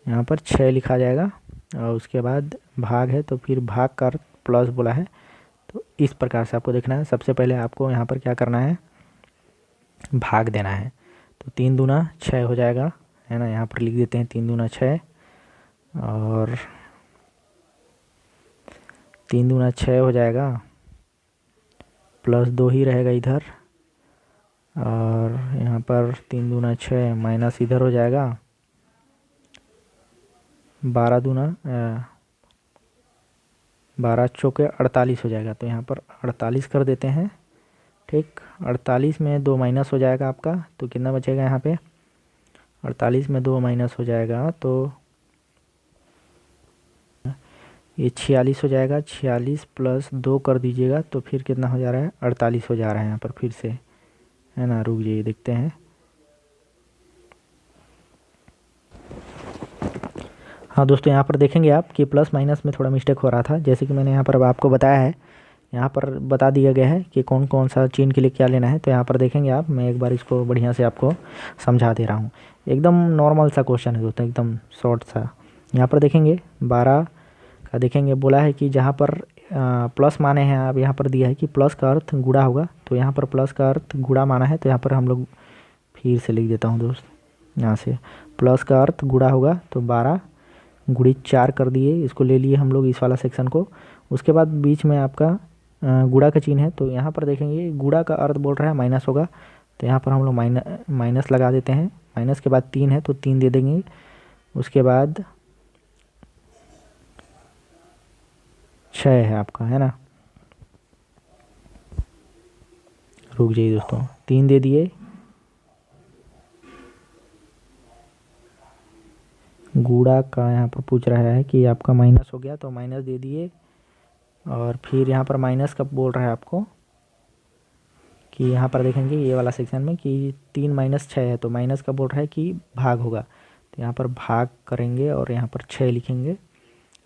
यहाँ पर 6 लिखा जाएगा, और उसके बाद भाग है तो फिर भाग का अर्थ प्लस बोला है। तो इस प्रकार से आपको देखना है। सबसे पहले आपको यहाँ पर क्या करना है, भाग देना है। तो 3 दूना 6 हो जाएगा, है ना। यहाँ पर लिख देते हैं 3 दूना 6, और 3 दूना 6 हो जाएगा, प्लस 2 ही रहेगा इधर, और यहाँ पर 3 दूना 6 माइनस इधर हो जाएगा, 12 दूना 12 चौके 48 हो जाएगा। तो यहाँ पर 48 कर देते हैं, ठीक। 48 में 2 माइनस हो जाएगा आपका, तो कितना बचेगा यहाँ पे, 48 में 2 माइनस हो जाएगा तो ये 46 हो जाएगा। 46 प्लस 2 कर दीजिएगा तो फिर कितना हो जा रहा है, 48 हो जा रहा है यहाँ पर फिर से, है ना। रुक जाइए देखते हैं। हाँ दोस्तों, यहाँ पर देखेंगे आप कि प्लस माइनस में थोड़ा मिस्टेक हो रहा था, जैसे कि मैंने यहाँ पर अब आपको बताया है। यहाँ पर बता दिया गया है कि कौन कौन सा चिन्ह के लिए क्या लेना है। तो यहाँ पर देखेंगे आप, मैं एक बार इसको बढ़िया से आपको समझा दे रहा हूँ। एकदम नॉर्मल सा क्वेश्चन है दोस्तों, एकदम शॉर्ट सा। यहाँ पर देखेंगे 12 का देखेंगे, बोला है कि जहाँ पर प्लस माने हैं, आप यहाँ पर दिया है कि प्लस का अर्थ गुणा होगा, तो यहाँ पर प्लस का अर्थ गुणा माना है। तो यहाँ पर हम लोग फिर से लिख देता हूँ दोस्त, यहाँ से प्लस का अर्थ गुणा होगा, तो 12 गुणित 4 कर दिए, इसको ले लिए हम लोग इस वाला सेक्शन को। उसके बाद बीच में आपका गुणा का चिन्ह है, तो यहाँ पर देखेंगे गुणा का अर्थ बोल रहा है माइनस होगा, तो यहाँ पर हम लोग माइनस लगा देते हैं। माइनस के बाद 3 है तो 3 दे देंगे। उसके बाद 6 है आपका, है ना। रुक जाइए दोस्तों, 3 दे दिए, गुणा का यहाँ पर पूछ रहा है कि आपका माइनस हो गया तो माइनस दे दिए, और फिर यहाँ पर माइनस का बोल रहा है आपको कि यहाँ पर देखेंगे ये वाला सेक्शन में कि 3 माइनस 6 है, तो माइनस का बोल रहा है कि भाग होगा, तो यहाँ पर भाग करेंगे और यहाँ पर 6 लिखेंगे।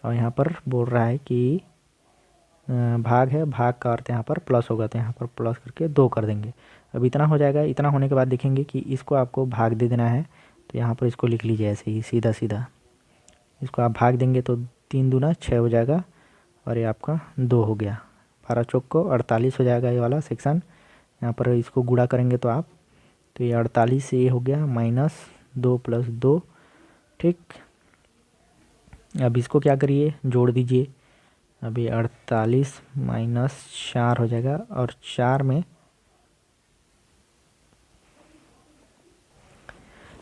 और यहाँ पर बोल रहा है कि भाग है, भाग का अर्थ यहाँ पर प्लस होगा, तो यहाँ पर प्लस करके 2 कर देंगे। अब इतना हो जाएगा। इतना होने के बाद देखेंगे कि इसको आपको भाग दे देना है, तो यहाँ पर इसको लिख लीजिए ऐसे ही सीधा सीधा। इसको आप भाग देंगे तो 3 दूना 6 हो जाएगा और ये आपका 2 हो गया। 12 चौक को 48 हो जाएगा ये वाला सेक्शन। यहाँ पर इसको गुणा करेंगे तो आप, तो ये 48 से ये हो गया -2 + 2। ठीक, अब इसको क्या करिए, जोड़ दीजिए। अब ये 48 - 4 हो जाएगा और 4 में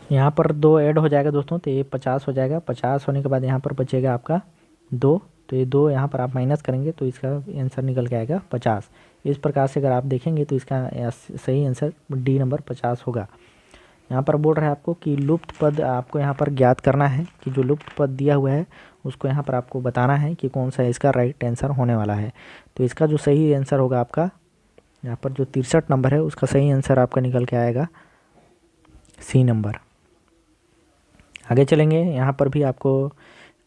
यहाँ पर 2 ऐड हो जाएगा दोस्तों, तो ये 50 हो जाएगा। 50 होने के बाद यहाँ पर बचेगा आपका 2, तो ये 2 यहाँ पर आप माइनस करेंगे तो इसका आंसर निकल के आएगा 50। इस प्रकार से अगर आप देखेंगे तो इसका सही आंसर डी नंबर 50 होगा। यहाँ पर बोल रहा है आपको कि लुप्त पद आपको यहाँ पर ज्ञात करना है, कि जो लुप्त पद दिया हुआ है उसको यहाँ पर आपको बताना है कि कौन सा इसका राइट आंसर होने वाला है। तो इसका जो सही आंसर होगा आपका, यहाँ पर जो 63 नंबर है उसका सही आंसर आपका निकल के आएगा सी नंबर। आगे चलेंगे। यहाँ पर भी आपको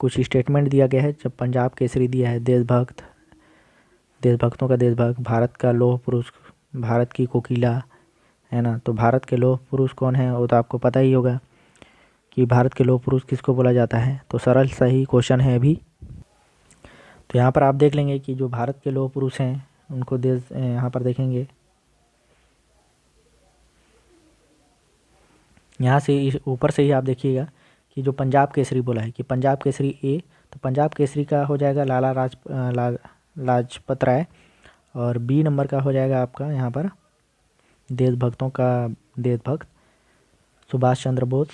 कुछ स्टेटमेंट दिया गया है। जब पंजाब केसरी दिया है, देशभक्त, देशभक्तों का देशभक्त, भारत का लौह पुरुष, भारत की कोकिला, है ना। तो भारत के लौह पुरुष कौन है वो तो आपको पता ही होगा कि भारत के लौह पुरुष किसको बोला जाता है। तो सरल सही क्वेश्चन है अभी। तो यहाँ पर आप देख लेंगे कि जो भारत के लौह पुरुष हैं उनको यहाँ पर देखेंगे, यहाँ से ऊपर से ही आप देखिएगा कि जो पंजाब केसरी बोला है कि पंजाब केसरी ए, तो पंजाब केसरी का हो जाएगा लाजपत राय। और बी नंबर का हो जाएगा आपका यहाँ पर देशभक्तों का देशभक्त सुभाष चंद्र बोस।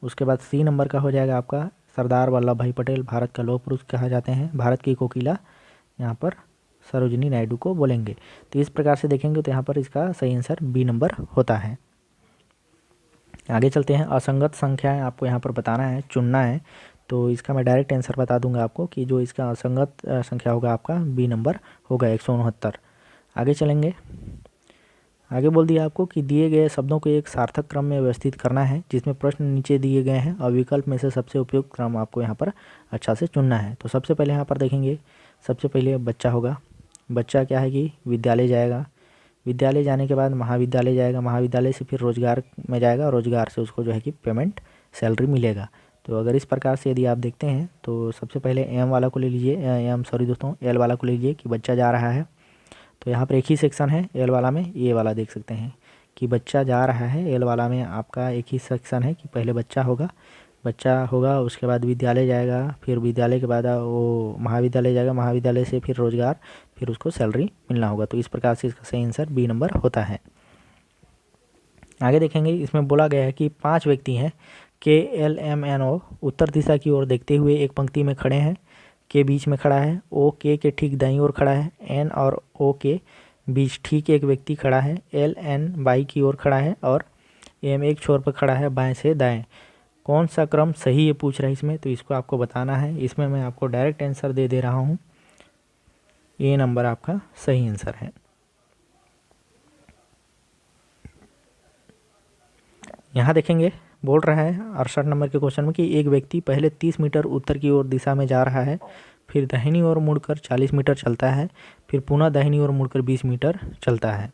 उसके बाद सी नंबर का हो जाएगा आपका सरदार वल्लभ भाई पटेल, भारत का लौह पुरुष कहा जाते हैं। भारत की कोकिला यहाँ पर सरोजिनी नायडू को बोलेंगे। तो इस प्रकार से देखेंगे तो यहाँ पर इसका सही आंसर बी नंबर होता है। आगे चलते हैं। असंगत संख्याएं आपको यहाँ पर बताना है, चुनना है। तो इसका मैं डायरेक्ट आंसर बता दूंगा आपको कि जो इसका असंगत संख्या होगा आपका बी नंबर होगा 169। आगे चलेंगे। आगे बोल दिया आपको कि दिए गए शब्दों को एक सार्थक क्रम में व्यवस्थित करना है, जिसमें प्रश्न नीचे दिए गए हैं और विकल्प में से सबसे उपयुक्त क्रम आपको यहाँ पर अच्छा से चुनना है। तो सबसे पहले यहाँ पर देखेंगे, सबसे पहले बच्चा होगा। बच्चा क्या है कि विद्यालय जाएगा, विद्यालय जाने के बाद महाविद्यालय जाएगा, महाविद्यालय से फिर रोजगार में जाएगा, रोजगार से उसको जो है कि पेमेंट सैलरी मिलेगा। तो अगर इस प्रकार से यदि आप देखते हैं तो सबसे पहले एम वाला को ले लीजिए, एल वाला को ले लीजिए कि बच्चा जा रहा है। तो यहाँ पर एक ही सेक्शन है एल वाला में, ये वाला देख सकते हैं कि बच्चा जा रहा है। एल वाला में आपका एक ही सेक्शन है कि पहले बच्चा होगा, उसके बाद विद्यालय जाएगा, फिर विद्यालय के बाद वो महाविद्यालय जाएगा, महाविद्यालय से फिर रोजगार, फिर उसको सैलरी मिलना होगा। तो इस प्रकार से इसका सही आंसर बी नंबर होता है। आगे देखेंगे। इसमें बोला गया है कि 5 व्यक्ति हैं, KLMNO उत्तर दिशा की ओर देखते हुए एक पंक्ति में खड़े हैं। के बीच में खड़ा है, ओ के ठीक दाईं ओर खड़ा है, एन और ओ के बीच ठीक एक व्यक्ति खड़ा है, एल एन बाई की ओर खड़ा है और एम एक छोर पर खड़ा है बाएं से दाएं। कौन सा क्रम सही है पूछ रहा है इसमें, तो इसको आपको बताना है। इसमें मैं आपको डायरेक्ट आंसर दे रहा हूँ, ए नंबर आपका सही आंसर है। यहाँ देखेंगे बोल रहा है 68 नंबर के क्वेश्चन में कि एक व्यक्ति पहले 30 मीटर उत्तर की ओर दिशा में जा रहा है, फिर दाहिनी ओर मुड़कर 40 मीटर चलता है, फिर पुनः दाहिनी ओर मुड़कर 20 मीटर चलता है,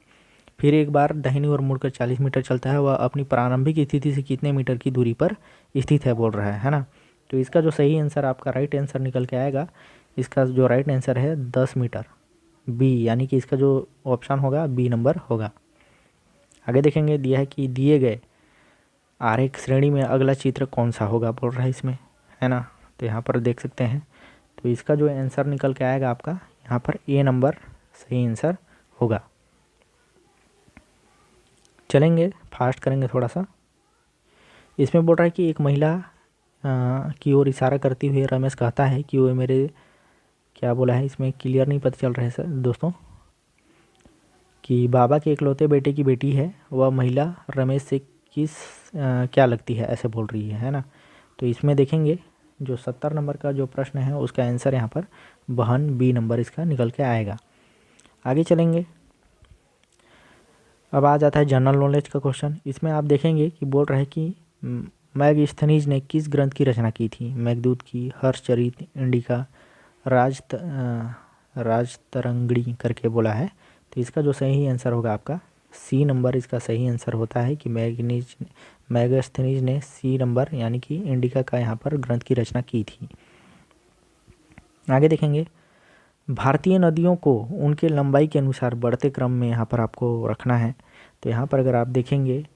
फिर एक बार दाहिनी ओर मुड़कर 40 मीटर चलता है। वह अपनी प्रारंभिक स्थिति से कितने मीटर की दूरी पर स्थित है बोल रहा है ना। तो इसका जो सही आंसर आपका राइट आंसर निकल के आएगा, इसका जो राइट आंसर है 10 मीटर, बी, यानी कि इसका जो ऑप्शन होगा बी नंबर होगा। आगे देखेंगे। दिया है कि दिए गए आरेख श्रेणी में अगला चित्र कौन सा होगा बोल रहा है इसमें, है ना। तो यहाँ पर देख सकते हैं। तो इसका जो आंसर निकल के आएगा आपका यहाँ पर ए नंबर सही आंसर होगा। चलेंगे, फास्ट करेंगे थोड़ा सा। इसमें बोल रहा है कि एक महिला की ओर इशारा करते हुए रमेश कहता है कि वो मेरे, क्या बोला है इसमें क्लियर नहीं पता चल रहा है सर दोस्तों, कि बाबा के इकलौते बेटे की बेटी है। वह महिला रमेश से क्या लगती है, ऐसे बोल रही है ना। तो इसमें देखेंगे जो 70 नंबर का जो प्रश्न है उसका आंसर यहाँ पर बहन, बी नंबर इसका निकल के आएगा। आगे चलेंगे। अब आ जाता है जनरल नॉलेज का क्वेश्चन। इसमें आप देखेंगे कि बोल रहा है कि मैगस्थनीज ने किस ग्रंथ की रचना की थी? मेघदूत की, हर्षचरित, इंडिका, राजतरंगिणी करके बोला है। तो इसका जो सही आंसर होगा आपका सी नंबर इसका सही आंसर होता है कि मैगस्थनीज ने सी नंबर यानी कि इंडिका का यहाँ पर ग्रंथ की रचना की थी। आगे देखेंगे, भारतीय नदियों को उनके लंबाई के अनुसार बढ़ते क्रम में यहाँ पर आपको रखना है। तो यहाँ पर अगर आप देखेंगे,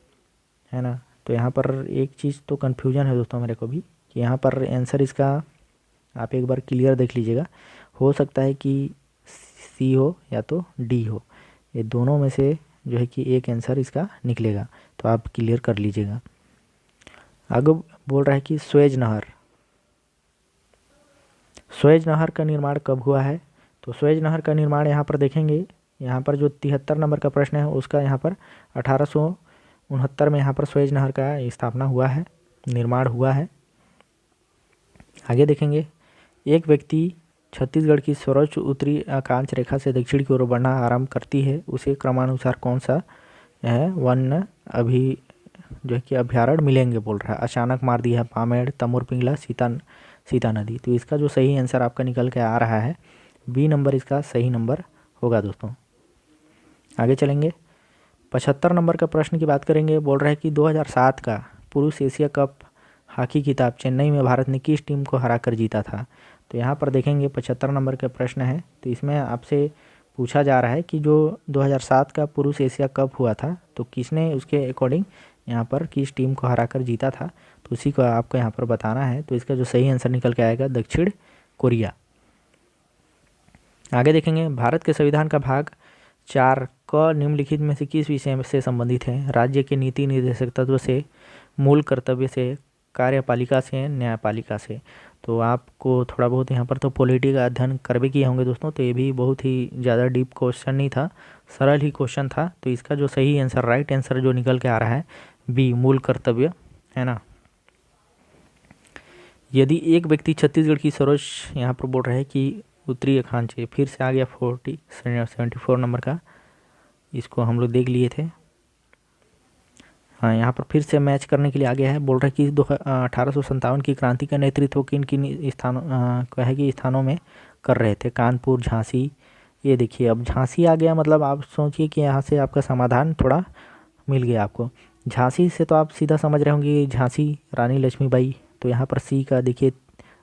है ना, तो यहाँ पर एक चीज़ तो कन्फ्यूजन है दोस्तों मेरे को भी कि यहाँ पर आंसर इसका आप एक बार क्लियर देख लीजिएगा। हो सकता है कि सी हो या तो डी हो, ये दोनों में से जो है कि एक आंसर इसका निकलेगा, तो आप क्लियर कर लीजिएगा। आगे बोल रहा है कि स्वेज नहर का निर्माण कब हुआ है? तो स्वेज नहर का निर्माण यहाँ पर देखेंगे, यहाँ पर जो 73 नंबर का प्रश्न है उसका यहाँ पर 1869 में यहाँ पर स्वेज नहर का स्थापना हुआ है, निर्माण हुआ है। आगे देखेंगे, एक व्यक्ति छत्तीसगढ़ की सर्वोच्च उत्तरी आकांक्ष रेखा से दक्षिण की ओर बढ़ना आरंभ करती है, उसे क्रमानुसार कौन सा है वन्य अभी जो है कि अभ्यारण्य मिलेंगे बोल रहा है? अचानक मार दिया है, पामेड़, तमोर पिंगला, सीता नदी। तो इसका जो सही आंसर आपका निकल के आ रहा है बी नंबर इसका सही नंबर होगा दोस्तों। आगे चलेंगे, 75 नंबर का प्रश्न की बात करेंगे। बोल रहा है कि 2007 का पुरुष एशिया कप हॉकी खिताब चेन्नई में भारत ने किस टीम को हराकर जीता था? तो यहाँ पर देखेंगे 75 नंबर का प्रश्न है। तो इसमें आपसे पूछा जा रहा है कि जो 2007 का पुरुष एशिया कप हुआ था तो किसने उसके अकॉर्डिंग यहाँ पर किस टीम को हराकर जीता था, तो उसी को आपको यहाँ पर बताना है। तो इसका जो सही आंसर निकल के आएगा दक्षिण कोरिया। आगे देखेंगे, भारत के संविधान का भाग 4 क निम्नलिखित में से किस विषय से संबंधित है? राज्य के नीति निर्देशक तत्व से, मूल कर्तव्य से, कार्यपालिका से, न्यायपालिका से। तो आपको थोड़ा बहुत यहाँ पर तो पॉलिटी का अध्ययन करवे किए होंगे दोस्तों, तो ये भी बहुत ही ज़्यादा डीप क्वेश्चन नहीं था, सरल ही क्वेश्चन था। तो इसका जो सही आंसर राइट आंसर जो निकल के आ रहा है बी मूल कर्तव्य, है ना। यदि एक व्यक्ति छत्तीसगढ़ की सर्वोच्च यहाँ पर बोल रहा है कि उत्तरी अक्षांश, फिर से आ गया 74 नंबर का, इसको हम लोग देख लिए थे। हाँ, यहाँ पर फिर से मैच करने के लिए आ गया है। बोल रहा है कि 1857 की क्रांति का नेतृत्व किन किन स्थानों में कर रहे थे? कानपुर, झांसी। ये देखिए अब झांसी आ गया, मतलब आप सोचिए कि यहाँ से आपका समाधान थोड़ा मिल गया आपको। झांसी से तो आप सीधा समझ रहे होंगे झांसी रानी लक्ष्मीबाई। तो यहाँ पर सी का देखिए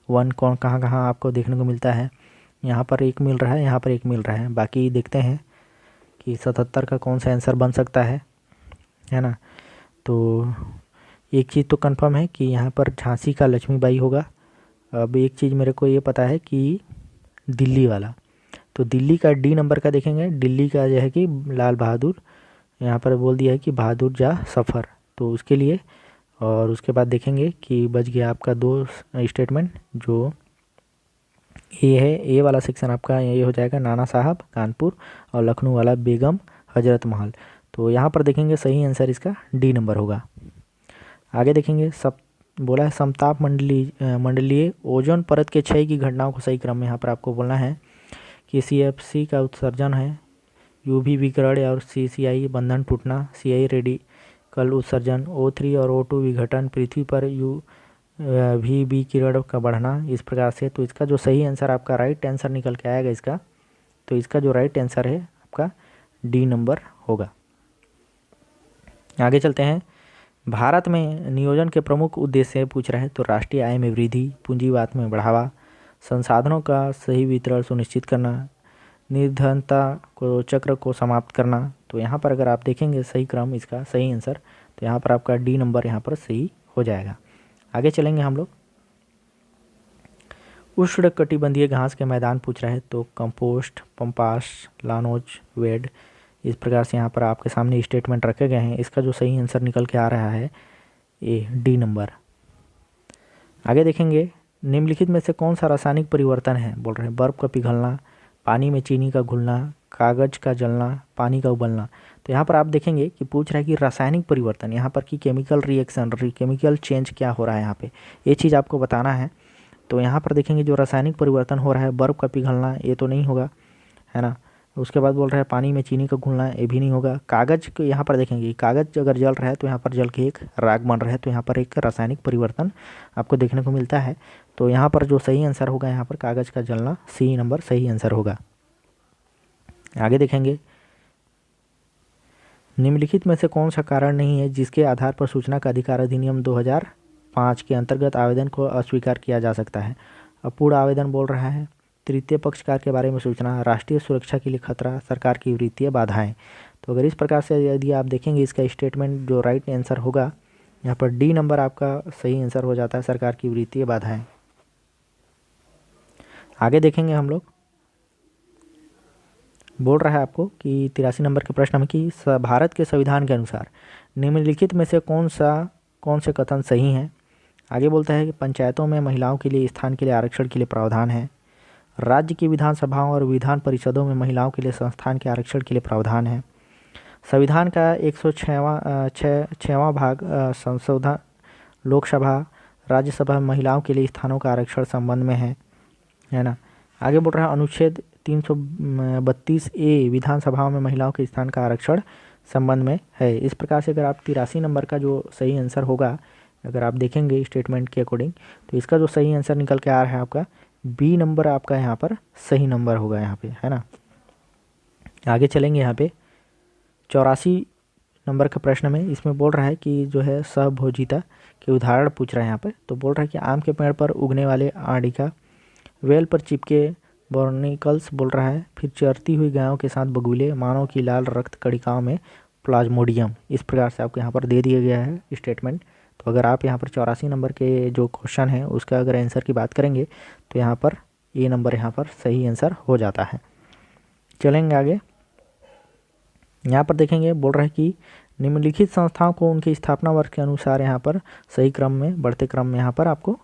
वन कौन कहाँ कहाँ आपको देखने को मिलता है। यहाँ पर एक मिल रहा है, यहाँ पर एक मिल रहा है। बाकी देखते हैं कि 77 का कौन सा आंसर बन सकता है ना। तो एक चीज़ तो कंफर्म है कि यहाँ पर झांसी का लक्ष्मीबाई होगा। अब एक चीज़ मेरे को ये पता है कि दिल्ली वाला, तो दिल्ली का डी नंबर का देखेंगे। दिल्ली का जो है कि लाल बहादुर, यहाँ पर बोल दिया है कि बहादुर जा सफ़र, तो उसके लिए। और उसके बाद देखेंगे कि बच गया आपका 2 स्टेटमेंट। जो ए है, ए वाला सेक्शन आपका ये हो जाएगा नाना साहब कानपुर, और लखनऊ वाला बेगम हजरत महल। तो यहाँ पर देखेंगे सही आंसर इसका डी नंबर होगा। आगे देखेंगे, सब बोला है समताप मंडलीय ओजोन परत के क्षय की घटनाओं को सही क्रम में यहाँ पर आपको बोलना है कि CFC का उत्सर्जन है, UV विकिरण और CCI बंधन टूटना, CI रेडिकल उत्सर्जन, O3 और O2 विघटन, पृथ्वी पर UV किरण का बढ़ना, इस प्रकार से। तो इसका जो सही आंसर आपका राइट आंसर निकल के आएगा इसका, तो इसका जो राइट आंसर है आपका डी नंबर होगा। आगे चलते हैं, भारत में नियोजन के प्रमुख उद्देश्य पूछ रहा है। तो राष्ट्रीय आय में वृद्धि, पूंजीवाद में बढ़ावा, संसाधनों का सही वितरण सुनिश्चित करना, निर्धनता को चक्र को समाप्त करना। तो यहाँ पर अगर आप देखेंगे सही क्रम इसका सही आंसर, तो यहाँ पर आपका डी नंबर यहाँ पर सही हो जाएगा। आगे चलेंगे हम लोग, उष्णकटिबंधीय घास के मैदान पूछ रहा है। तो कंपोस्ट, पंपास, लानोज, वेड, इस प्रकार से यहाँ पर आपके सामने स्टेटमेंट रखे गए हैं। इसका जो सही आंसर निकल के आ रहा है ए डी नंबर। आगे देखेंगे, निम्नलिखित में से कौन सा रासायनिक परिवर्तन है? बोल रहे हैं बर्फ का पिघलना, पानी में चीनी का घुलना, कागज का जलना, पानी का उबलना। तो यहाँ पर आप देखेंगे कि पूछ रहा है कि रासायनिक परिवर्तन, यहाँ पर कि केमिकल रिएक्शन, केमिकल चेंज क्या हो रहा है यहाँ पे, ये चीज़ आपको बताना है। तो यहाँ पर देखेंगे जो रासायनिक परिवर्तन हो रहा है, बर्फ़ का पिघलना, ये तो नहीं होगा, है ना। उसके बाद बोल रहा है पानी में चीनी का घुलना, ये भी नहीं होगा। कागज को यहाँ पर देखेंगे, कागज अगर जल रहा है तो यहाँ पर जल के एक राग बन रहा है, तो यहाँ पर एक रासायनिक परिवर्तन आपको देखने को मिलता है। तो यहाँ पर जो सही आंसर होगा यहाँ पर कागज का जलना, सी नंबर सही आंसर होगा। आगे देखेंगे, निम्नलिखित में से कौन सा कारण नहीं है जिसके आधार पर सूचना का अधिकार अधिनियम 2005 के अंतर्गत आवेदन को अस्वीकार किया जा सकता है। अपूर्ण आवेदन बोल रहा है, तृतीय पक्षकार के बारे में सूचना, राष्ट्रीय सुरक्षा के लिए खतरा, सरकार की वित्तीय बाधाएं। तो अगर इस प्रकार से यदि आप देखेंगे इसका स्टेटमेंट, जो राइट आंसर होगा यहाँ पर डी नंबर आपका सही आंसर हो जाता है, सरकार की वित्तीय बाधाएं। आगे देखेंगे हम लोग, बोल रहा है आपको कि 83 नंबर के प्रश्न में कि भारत के संविधान के अनुसार निम्नलिखित में से कौन से कथन सही हैं। आगे बोलता है कि पंचायतों में महिलाओं के लिए स्थान के लिए आरक्षण के लिए प्रावधान है, राज्य की विधानसभाओं और विधान परिषदों में महिलाओं के लिए संस्थान के आरक्षण के लिए प्रावधान है, संविधान का 106वां भाग संशोधन लोकसभा राज्यसभा में महिलाओं के लिए स्थानों का आरक्षण संबंध में है ना। आगे बोल रहा है अनुच्छेद 332A विधानसभाओं में महिलाओं के स्थान का आरक्षण संबंध में है। इस प्रकार से अगर आप 83 नंबर का जो सही आंसर होगा, अगर आप देखेंगे स्टेटमेंट के अकॉर्डिंग, तो इसका जो सही आंसर निकल के आ रहा है आपका बी नंबर आपका यहाँ पर सही नंबर होगा यहाँ पे, है ना। आगे चलेंगे यहाँ पे 84 नंबर का प्रश्न में, इसमें बोल रहा है कि जो है सहभोजिता के उदाहरण पूछ रहा है यहाँ पर। तो बोल रहा है कि आम के पेड़ पर उगने वाले आर्डिका, वेल पर चिपके बॉर्निकल्स बोल रहा है, फिर चरती हुई गायों के साथ बगुले, मानव की लाल रक्त कणिकाओं में प्लाज्मोडियम। इस प्रकार से आपको यहाँ पर दे दिया गया है स्टेटमेंट। तो अगर आप यहाँ पर 84 नंबर के जो क्वेश्चन है उसका अगर आंसर की बात करेंगे तो यहाँ पर ए नंबर यहाँ पर सही आंसर हो जाता है। चलेंगे आगे, यहाँ पर देखेंगे, बोल रहा है कि निम्नलिखित संस्थाओं को उनकी स्थापना वर्ष के अनुसार यहाँ पर सही क्रम में, बढ़ते क्रम में यहाँ पर आपको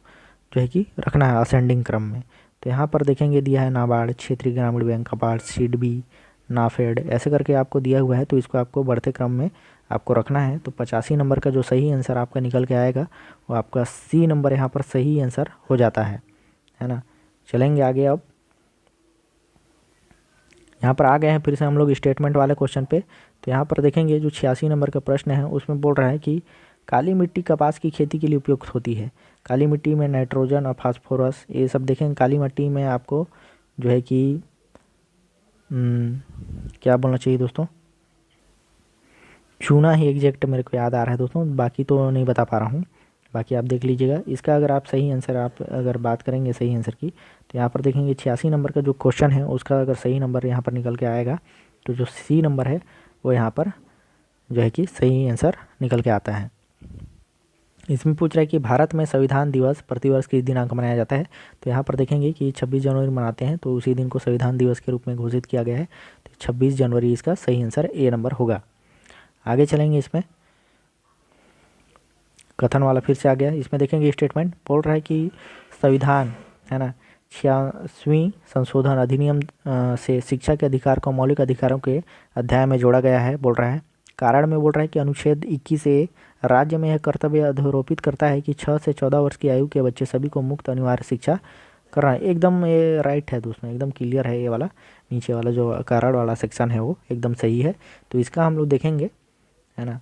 जो है कि रखना है, असेंडिंग क्रम में। तो यहाँ पर देखेंगे दिया है नाबार्ड, क्षेत्रीय ग्रामीण बैंक, कपाट, सीडबी, नाफेड, ऐसे करके आपको दिया हुआ है। तो इसको आपको बढ़ते क्रम में आपको रखना है। तो 85 नंबर का जो सही आंसर आपका निकल के आएगा वो आपका सी नंबर यहाँ पर सही आंसर हो जाता है ना। चलेंगे आगे, अब यहाँ पर आ गए हैं फिर से हम लोग स्टेटमेंट वाले क्वेश्चन पे। तो यहाँ पर देखेंगे जो 86 नंबर का प्रश्न है उसमें बोल रहा है कि काली मिट्टी कपास की खेती के लिए उपयुक्त होती है। काली मिट्टी में नाइट्रोजन और फास्फोरस ये सब देखेंगे। काली मिट्टी में आपको जो है कि क्या बोलना चाहिए दोस्तों, चूना ही एग्जैक्ट मेरे को याद आ रहा है दोस्तों, बाकी तो नहीं बता पा रहा हूँ, बाकी आप देख लीजिएगा। इसका अगर आप सही आंसर आप अगर बात करेंगे सही आंसर की, तो यहाँ पर देखेंगे 86 नंबर का जो क्वेश्चन है उसका अगर सही नंबर यहाँ पर निकल के आएगा तो जो सी नंबर है वो यहाँ पर जो है कि सही आंसर निकल के आता है। इसमें पूछ रहा है कि भारत में संविधान दिवस प्रतिवर्ष किस दिनांक को मनाया जाता है। तो यहाँ पर देखेंगे कि 26 जनवरी मनाते हैं, तो उसी दिन को संविधान दिवस के रूप में घोषित किया गया है। तो 26 जनवरी इसका सही आंसर ए नंबर होगा। आगे चलेंगे, इसमें कथन वाला फिर से आ गया। इसमें देखेंगे स्टेटमेंट बोल रहा है कि संविधान है ना 86वीं संशोधन अधिनियम से शिक्षा के अधिकार को मौलिक अधिकारों के अध्याय में जोड़ा गया है। बोल रहा है कारण में बोल रहा है कि अनुच्छेद 21 राज्य में यह कर्तव्य अधोरोपित करता है कि 6 से 14 वर्ष की आयु के बच्चे सभी को मुक्त अनिवार्य शिक्षा करना है। एकदम ये राइट है दोस्तों, एकदम क्लियर है। ये वाला नीचे वाला जो कारण वाला सेक्शन है वो एकदम सही है। तो इसका हम लोग देखेंगे, है ना।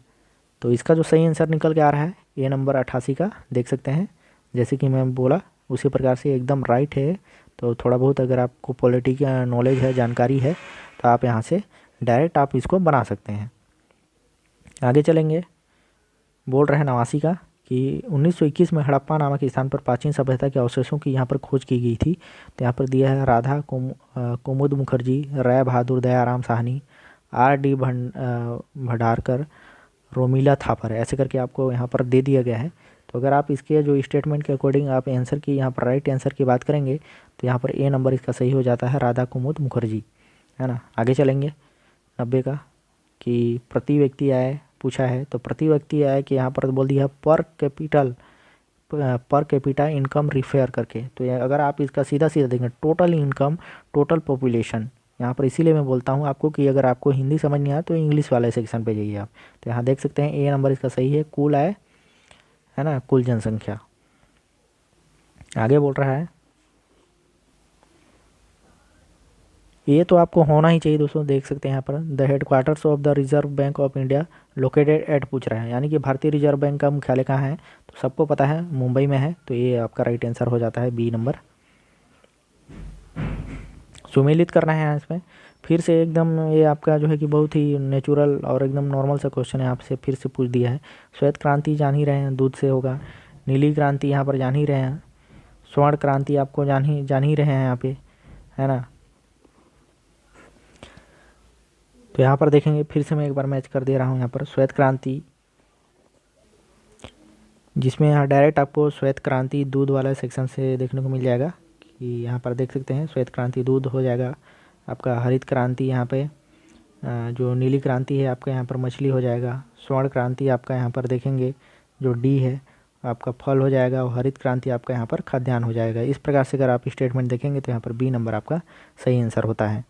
तो इसका जो सही आंसर निकल के आ रहा है ए नंबर 88 का, देख सकते हैं जैसे कि मैं बोला उसी प्रकार से एकदम राइट है। तो थोड़ा बहुत अगर आपको पॉलिटिकल नॉलेज है, जानकारी है, तो आप यहाँ से डायरेक्ट आप इसको बना सकते हैं। आगे चलेंगे, बोल रहे हैं 89 का कि 1921 में हड़प्पा नामक स्थान पर प्राचीन सभ्यता के अवशेषों की यहाँ पर खोज की गई थी। तो यहाँ पर दिया है राधा कुमुद मुखर्जी, राय बहादुर दयाराम साहनी, R.D. भंडारकर, रोमिला थापर, ऐसे करके आपको यहाँ पर दे दिया गया है। तो अगर आप इसके जो स्टेटमेंट के अकॉर्डिंग आप आंसर की यहाँ पर राइट आंसर की बात करेंगे तो यहाँ पर ए नंबर इसका सही हो जाता है, राधा कुमुद मुखर्जी, है ना। आगे चलेंगे 90 का कि प्रति व्यक्ति आय पूछा है। तो प्रति व्यक्ति आय कि यहाँ पर बोल दिया पर कैपिटा इनकम रिफेयर करके। तो अगर आप इसका सीधा सीधा देखें टोटल इनकम टोटल पॉपुलेशन, यहाँ पर इसीलिए मैं बोलता हूँ आपको कि अगर आपको हिंदी समझ नहीं आया तो इंग्लिश वाले सेक्शन पे जाइए आप। तो यहाँ देख सकते हैं ए नंबर इसका सही है, कुल आय, है ना, कुल जनसंख्या। आगे बोल रहा है ये तो आपको होना ही चाहिए दोस्तों। देख सकते हैं यहाँ पर the headquarters of the reserve bank of India located at पूछ रहा है, यानी कि भारतीय रिजर्व बैंक का मुख्यालय कहाँ है, तो सबको पता है मुंबई में है, तो ये आपका राइट आंसर हो जाता है बी नंबर। सुमेलित करना है इसमें फिर से एकदम, ये आपका जो है कि बहुत ही नेचुरल और एकदम नॉर्मल सा क्वेश्चन है, आपसे फिर से पूछ दिया है। श्वेत क्रांति जान ही रहे हैं, दूध से होगा। नीली क्रांति यहाँ पर जान ही रहे हैं। स्वर्ण क्रांति आपको जान ही रहे हैं यहाँ पे, है ना। तो यहाँ पर देखेंगे, फिर से मैं एक बार मैच कर दे रहा हूँ यहाँ पर श्वेत क्रांति, जिसमें यहाँ डायरेक्ट आपको श्वेत क्रांति दूध वाला सेक्शन से देखने को मिल जाएगा कि यहाँ पर देख सकते हैं श्वेत क्रांति दूध हो जाएगा आपका। हरित क्रांति यहाँ पे जो नीली क्रांति है आपका यहाँ पर मछली हो जाएगा। स्वर्ण क्रांति आपका यहाँ पर देखेंगे जो डी है आपका फल हो जाएगा, और हरित क्रांति आपका यहाँ पर खाद्यान्न हो जाएगा। इस प्रकार से अगर आप स्टेटमेंट देखेंगे तो यहाँ पर बी नंबर आपका सही आंसर होता है।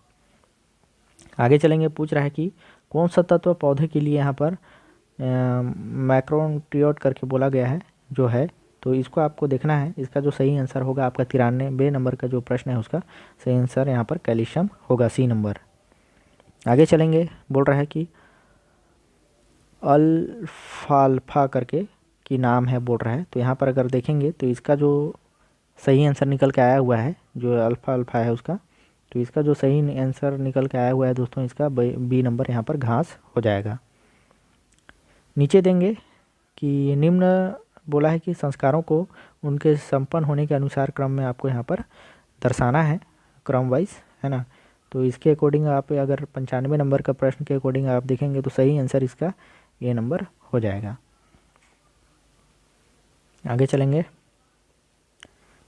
आगे चलेंगे, पूछ रहा है कि कौन सा तत्व पौधे के लिए यहाँ पर मैक्रोन्यूट्रिएंट करके बोला गया है जो है, तो इसको आपको देखना है। इसका जो सही आंसर होगा आपका 93 नंबर का जो प्रश्न है उसका सही आंसर यहाँ पर कैल्शियम होगा, सी नंबर। आगे चलेंगे, बोल रहा है कि अल्फाल्फा करके की नाम है बोल रहा है, तो यहाँ पर अगर देखेंगे तो इसका जो सही आंसर निकल के आया हुआ है जो अल्फाल्फा है उसका, तो इसका जो सही आंसर निकल के आया हुआ है दोस्तों इसका बी नंबर यहाँ पर घास हो जाएगा। नीचे देंगे कि निम्न बोला है कि संस्कारों को उनके संपन्न होने के अनुसार क्रम में आपको यहाँ पर दर्शाना है, क्रम वाइज, है ना। तो इसके अकॉर्डिंग आप अगर 95 नंबर का प्रश्न के अकॉर्डिंग आप देखेंगे तो सही आंसर इसका ये नंबर हो जाएगा। आगे चलेंगे,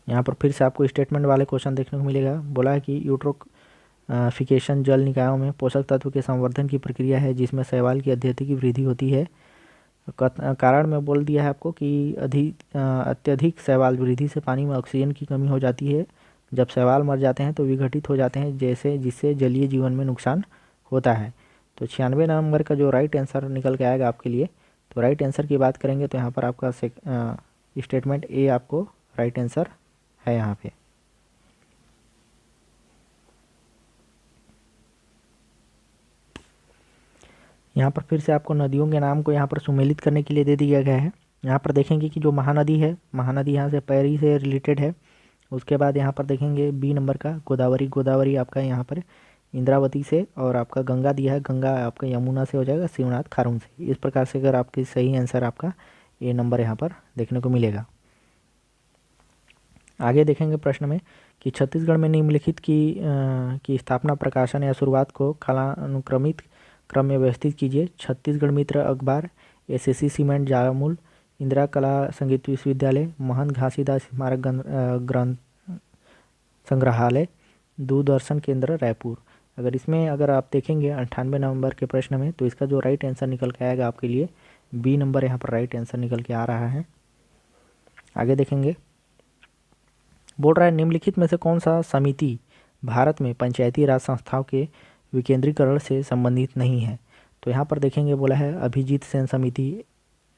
यहाँ पर फिर से आपको स्टेटमेंट वाले क्वेश्चन देखने को मिलेगा। बोला है कि यूट्रोफिकेशन जल निकायों में पोषक तत्व के संवर्धन की प्रक्रिया है जिसमें शैवाल की अत्यधिक वृद्धि होती है। कारण में बोल दिया है आपको कि अत्यधिक शैवाल वृद्धि से पानी में ऑक्सीजन की कमी हो जाती है। जब शैवाल मर जाते हैं तो विघटित हो जाते हैं, जिससे जलीय जीवन में नुकसान होता है। तो 96 नंबर का जो राइट आंसर निकल के आएगा आपके लिए। तो राइट आंसर की बात करेंगे तो यहाँ पर आपका स्टेटमेंट ए आपको राइट आंसर है यहाँ पे। यहाँ पर फिर से आपको नदियों के नाम को यहाँ पर सुमेलित करने के लिए दे दिया गया है। यहाँ पर देखेंगे कि जो महानदी है, महानदी यहाँ से पैरी से रिलेटेड है। उसके बाद यहाँ पर देखेंगे बी नंबर का गोदावरी, गोदावरी आपका यहाँ पर इंद्रावती से, और आपका गंगा दिया है, गंगा आपका यमुना से हो जाएगा, शिवनाथ खारून से। इस प्रकार से अगर आपकी सही आंसर आपका ए नंबर यहाँ पर देखने को मिलेगा। आगे देखेंगे प्रश्न में कि छत्तीसगढ़ में निम्नलिखित की स्थापना, प्रकाशन या शुरुआत को कालानुक्रमित क्रम में व्यवस्थित कीजिए। छत्तीसगढ़ मित्र अखबार, एसएससी सीमेंट जामुल, इंदिरा कला संगीत विश्वविद्यालय, महंत घासीदास स्मारक ग्रंथ संग्रहालय, दूरदर्शन केंद्र रायपुर। अगर आप देखेंगे 98 नंबर के प्रश्न में, तो इसका जो राइट आंसर निकल के आएगा आपके लिए बी नंबर यहाँ पर राइट आंसर निकल के आ रहा है। आगे देखेंगे, बोल रहा है निम्नलिखित में से कौन सा समिति भारत में पंचायती राज संस्थाओं के विकेंद्रीकरण से संबंधित नहीं है। तो यहाँ पर देखेंगे, बोला है अभिजीत सेन समिति,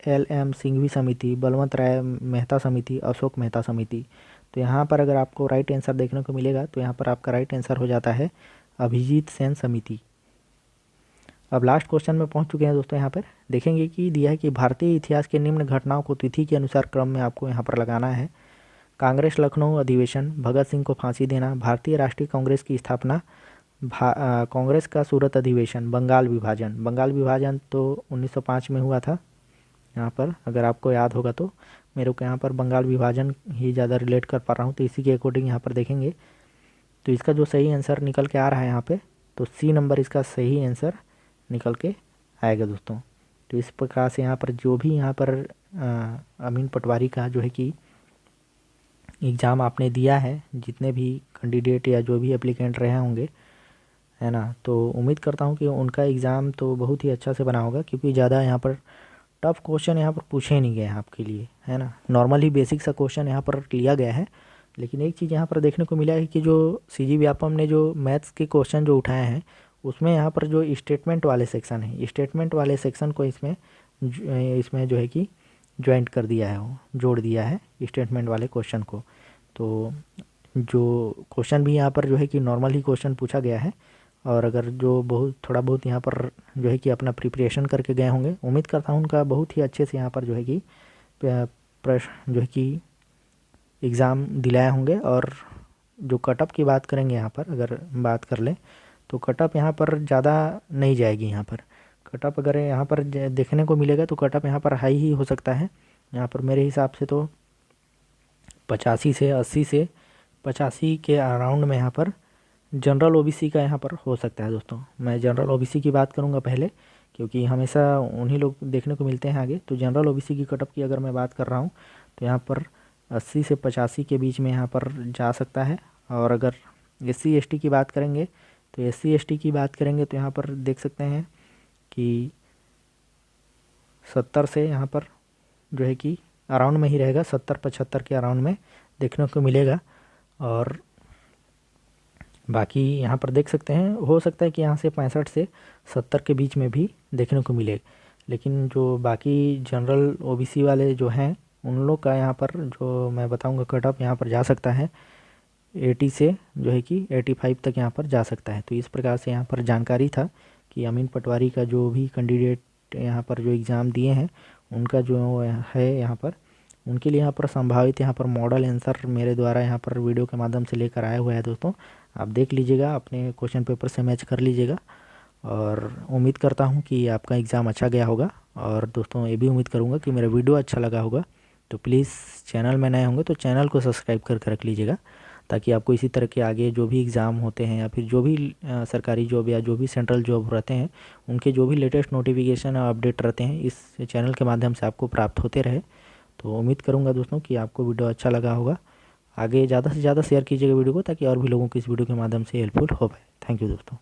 LM सिंघवी समिति, बलवंत राय मेहता समिति, अशोक मेहता समिति। तो यहाँ पर अगर आपको राइट आंसर देखने को मिलेगा तो यहाँ पर आपका राइट आंसर हो जाता है अभिजीत सेन समिति। अब लास्ट क्वेश्चन में पहुँच चुके हैं दोस्तों। यहाँ पर देखेंगे कि दिया है कि भारतीय इतिहास के निम्न घटनाओं को तिथि के अनुसार क्रम में आपको यहाँ पर लगाना है। कांग्रेस लखनऊ अधिवेशन, भगत सिंह को फांसी देना, भारतीय राष्ट्रीय कांग्रेस की स्थापना, कांग्रेस का सूरत अधिवेशन, बंगाल विभाजन। बंगाल विभाजन तो 1905 में हुआ था। यहाँ पर अगर आपको याद होगा तो मेरे को यहाँ पर बंगाल विभाजन ही ज़्यादा रिलेट कर पा रहा हूँ, तो इसी के अकॉर्डिंग यहाँ पर देखेंगे। तो इसका जो सही आंसर निकल के आ रहा है यहाँ पे, तो सी नंबर इसका सही आंसर निकल के आएगा दोस्तों। तो इस प्रकार से यहाँ पर जो भी यहाँ पर अमीन पटवारी का जो है कि एग्ज़ाम आपने दिया है, जितने भी कैंडिडेट या जो भी एप्लीकेंट रहे होंगे, है ना, तो उम्मीद करता हूँ कि उनका एग्ज़ाम तो बहुत ही अच्छा से बना होगा, क्योंकि ज़्यादा यहाँ पर टफ क्वेश्चन यहाँ पर पूछे नहीं गए हैं आपके लिए, है ना। नॉर्मल ही बेसिक सा क्वेश्चन यहाँ पर लिया गया है। लेकिन एक चीज़ यहाँ पर देखने को मिला है कि जो CG व्यापम ने जो मैथ्स के क्वेश्चन जो उठाए हैं, उसमें यहाँ पर जो स्टेटमेंट वाले सेक्शन है, स्टेटमेंट वाले सेक्शन को इसमें जो है कि ज्वाइंट कर दिया है, वो जोड़ दिया है स्टेटमेंट वाले क्वेश्चन को। तो जो क्वेश्चन भी यहाँ पर जो है कि नॉर्मल ही क्वेश्चन पूछा गया है। और अगर जो बहुत थोड़ा बहुत यहाँ पर जो है कि अपना प्रिपरेशन करके गए होंगे, उम्मीद करता हूँ उनका बहुत ही अच्छे से यहाँ पर जो है कि प्रश्न जो है कि एग्ज़ाम दिलाए होंगे। और जो कटअप की बात करेंगे यहाँ पर अगर बात कर लें तो कटअप यहाँ पर ज़्यादा नहीं जाएगी। यहाँ पर कटअप अगर यहाँ पर देखने को मिलेगा तो कटअप यहाँ पर हाई ही हो सकता है। यहाँ पर मेरे हिसाब से तो 85 से 80 से 85 के अराउंड में यहाँ पर जनरल ओबीसी का यहाँ पर हो सकता है। दोस्तों मैं जनरल ओबीसी की बात करूँगा पहले, क्योंकि हमेशा उन्हीं लोग देखने को मिलते हैं आगे। तो जनरल ओबीसी की कटअप की अगर मैं बात कर रहा हूँ तो यहाँ पर 80 से 85 के बीच में यहाँ पर जा सकता है। और अगर SC ST की बात करेंगे तो SC ST की बात करेंगे तो यहाँ पर देख सकते हैं कि 70 से यहाँ पर जो है कि अराउंड में ही रहेगा, 70-75 के अराउंड में देखने को मिलेगा। और बाकी यहाँ पर देख सकते हैं हो सकता है कि यहाँ से 65 से 70 के बीच में भी देखने को मिले। लेकिन जो बाकी जनरल ओबीसी वाले जो हैं उन लोग का यहाँ पर जो मैं बताऊँगा कटअप यहाँ पर जा सकता है 80 से जो है कि 85 तक यहाँ पर जा सकता है। तो इस प्रकार से यहाँ पर जानकारी था कि अमीन पटवारी का जो भी कैंडिडेट यहाँ पर जो एग्ज़ाम दिए हैं उनका जो है यहाँ पर उनके लिए यहाँ पर संभावित यहाँ पर मॉडल आंसर मेरे द्वारा यहाँ पर वीडियो के माध्यम से लेकर आया हुआ है। दोस्तों आप देख लीजिएगा, अपने क्वेश्चन पेपर से मैच कर लीजिएगा। और उम्मीद करता हूँ कि आपका एग्ज़ाम अच्छा गया होगा। और दोस्तों ये भी उम्मीद करूँगा कि मेरा वीडियो अच्छा लगा होगा। तो प्लीज़ चैनल में नए होंगे तो चैनल को सब्सक्राइब करके रख लीजिएगा, ताकि आपको इसी तरह के आगे जो भी एग्ज़ाम होते हैं या फिर जो भी सरकारी जॉब या जो भी सेंट्रल जॉब रहते हैं उनके जो भी लेटेस्ट नोटिफिकेशन और अपडेट रहते हैं इस चैनल के माध्यम से आपको प्राप्त होते रहे। तो उम्मीद करूँगा दोस्तों कि आपको वीडियो अच्छा लगा होगा। आगे ज़्यादा से ज़्यादा शेयर कीजिएगा वीडियो को, ताकि और भी लोगों को इस वीडियो के माध्यम से हेल्पफुल हो पाए। थैंक यू दोस्तों।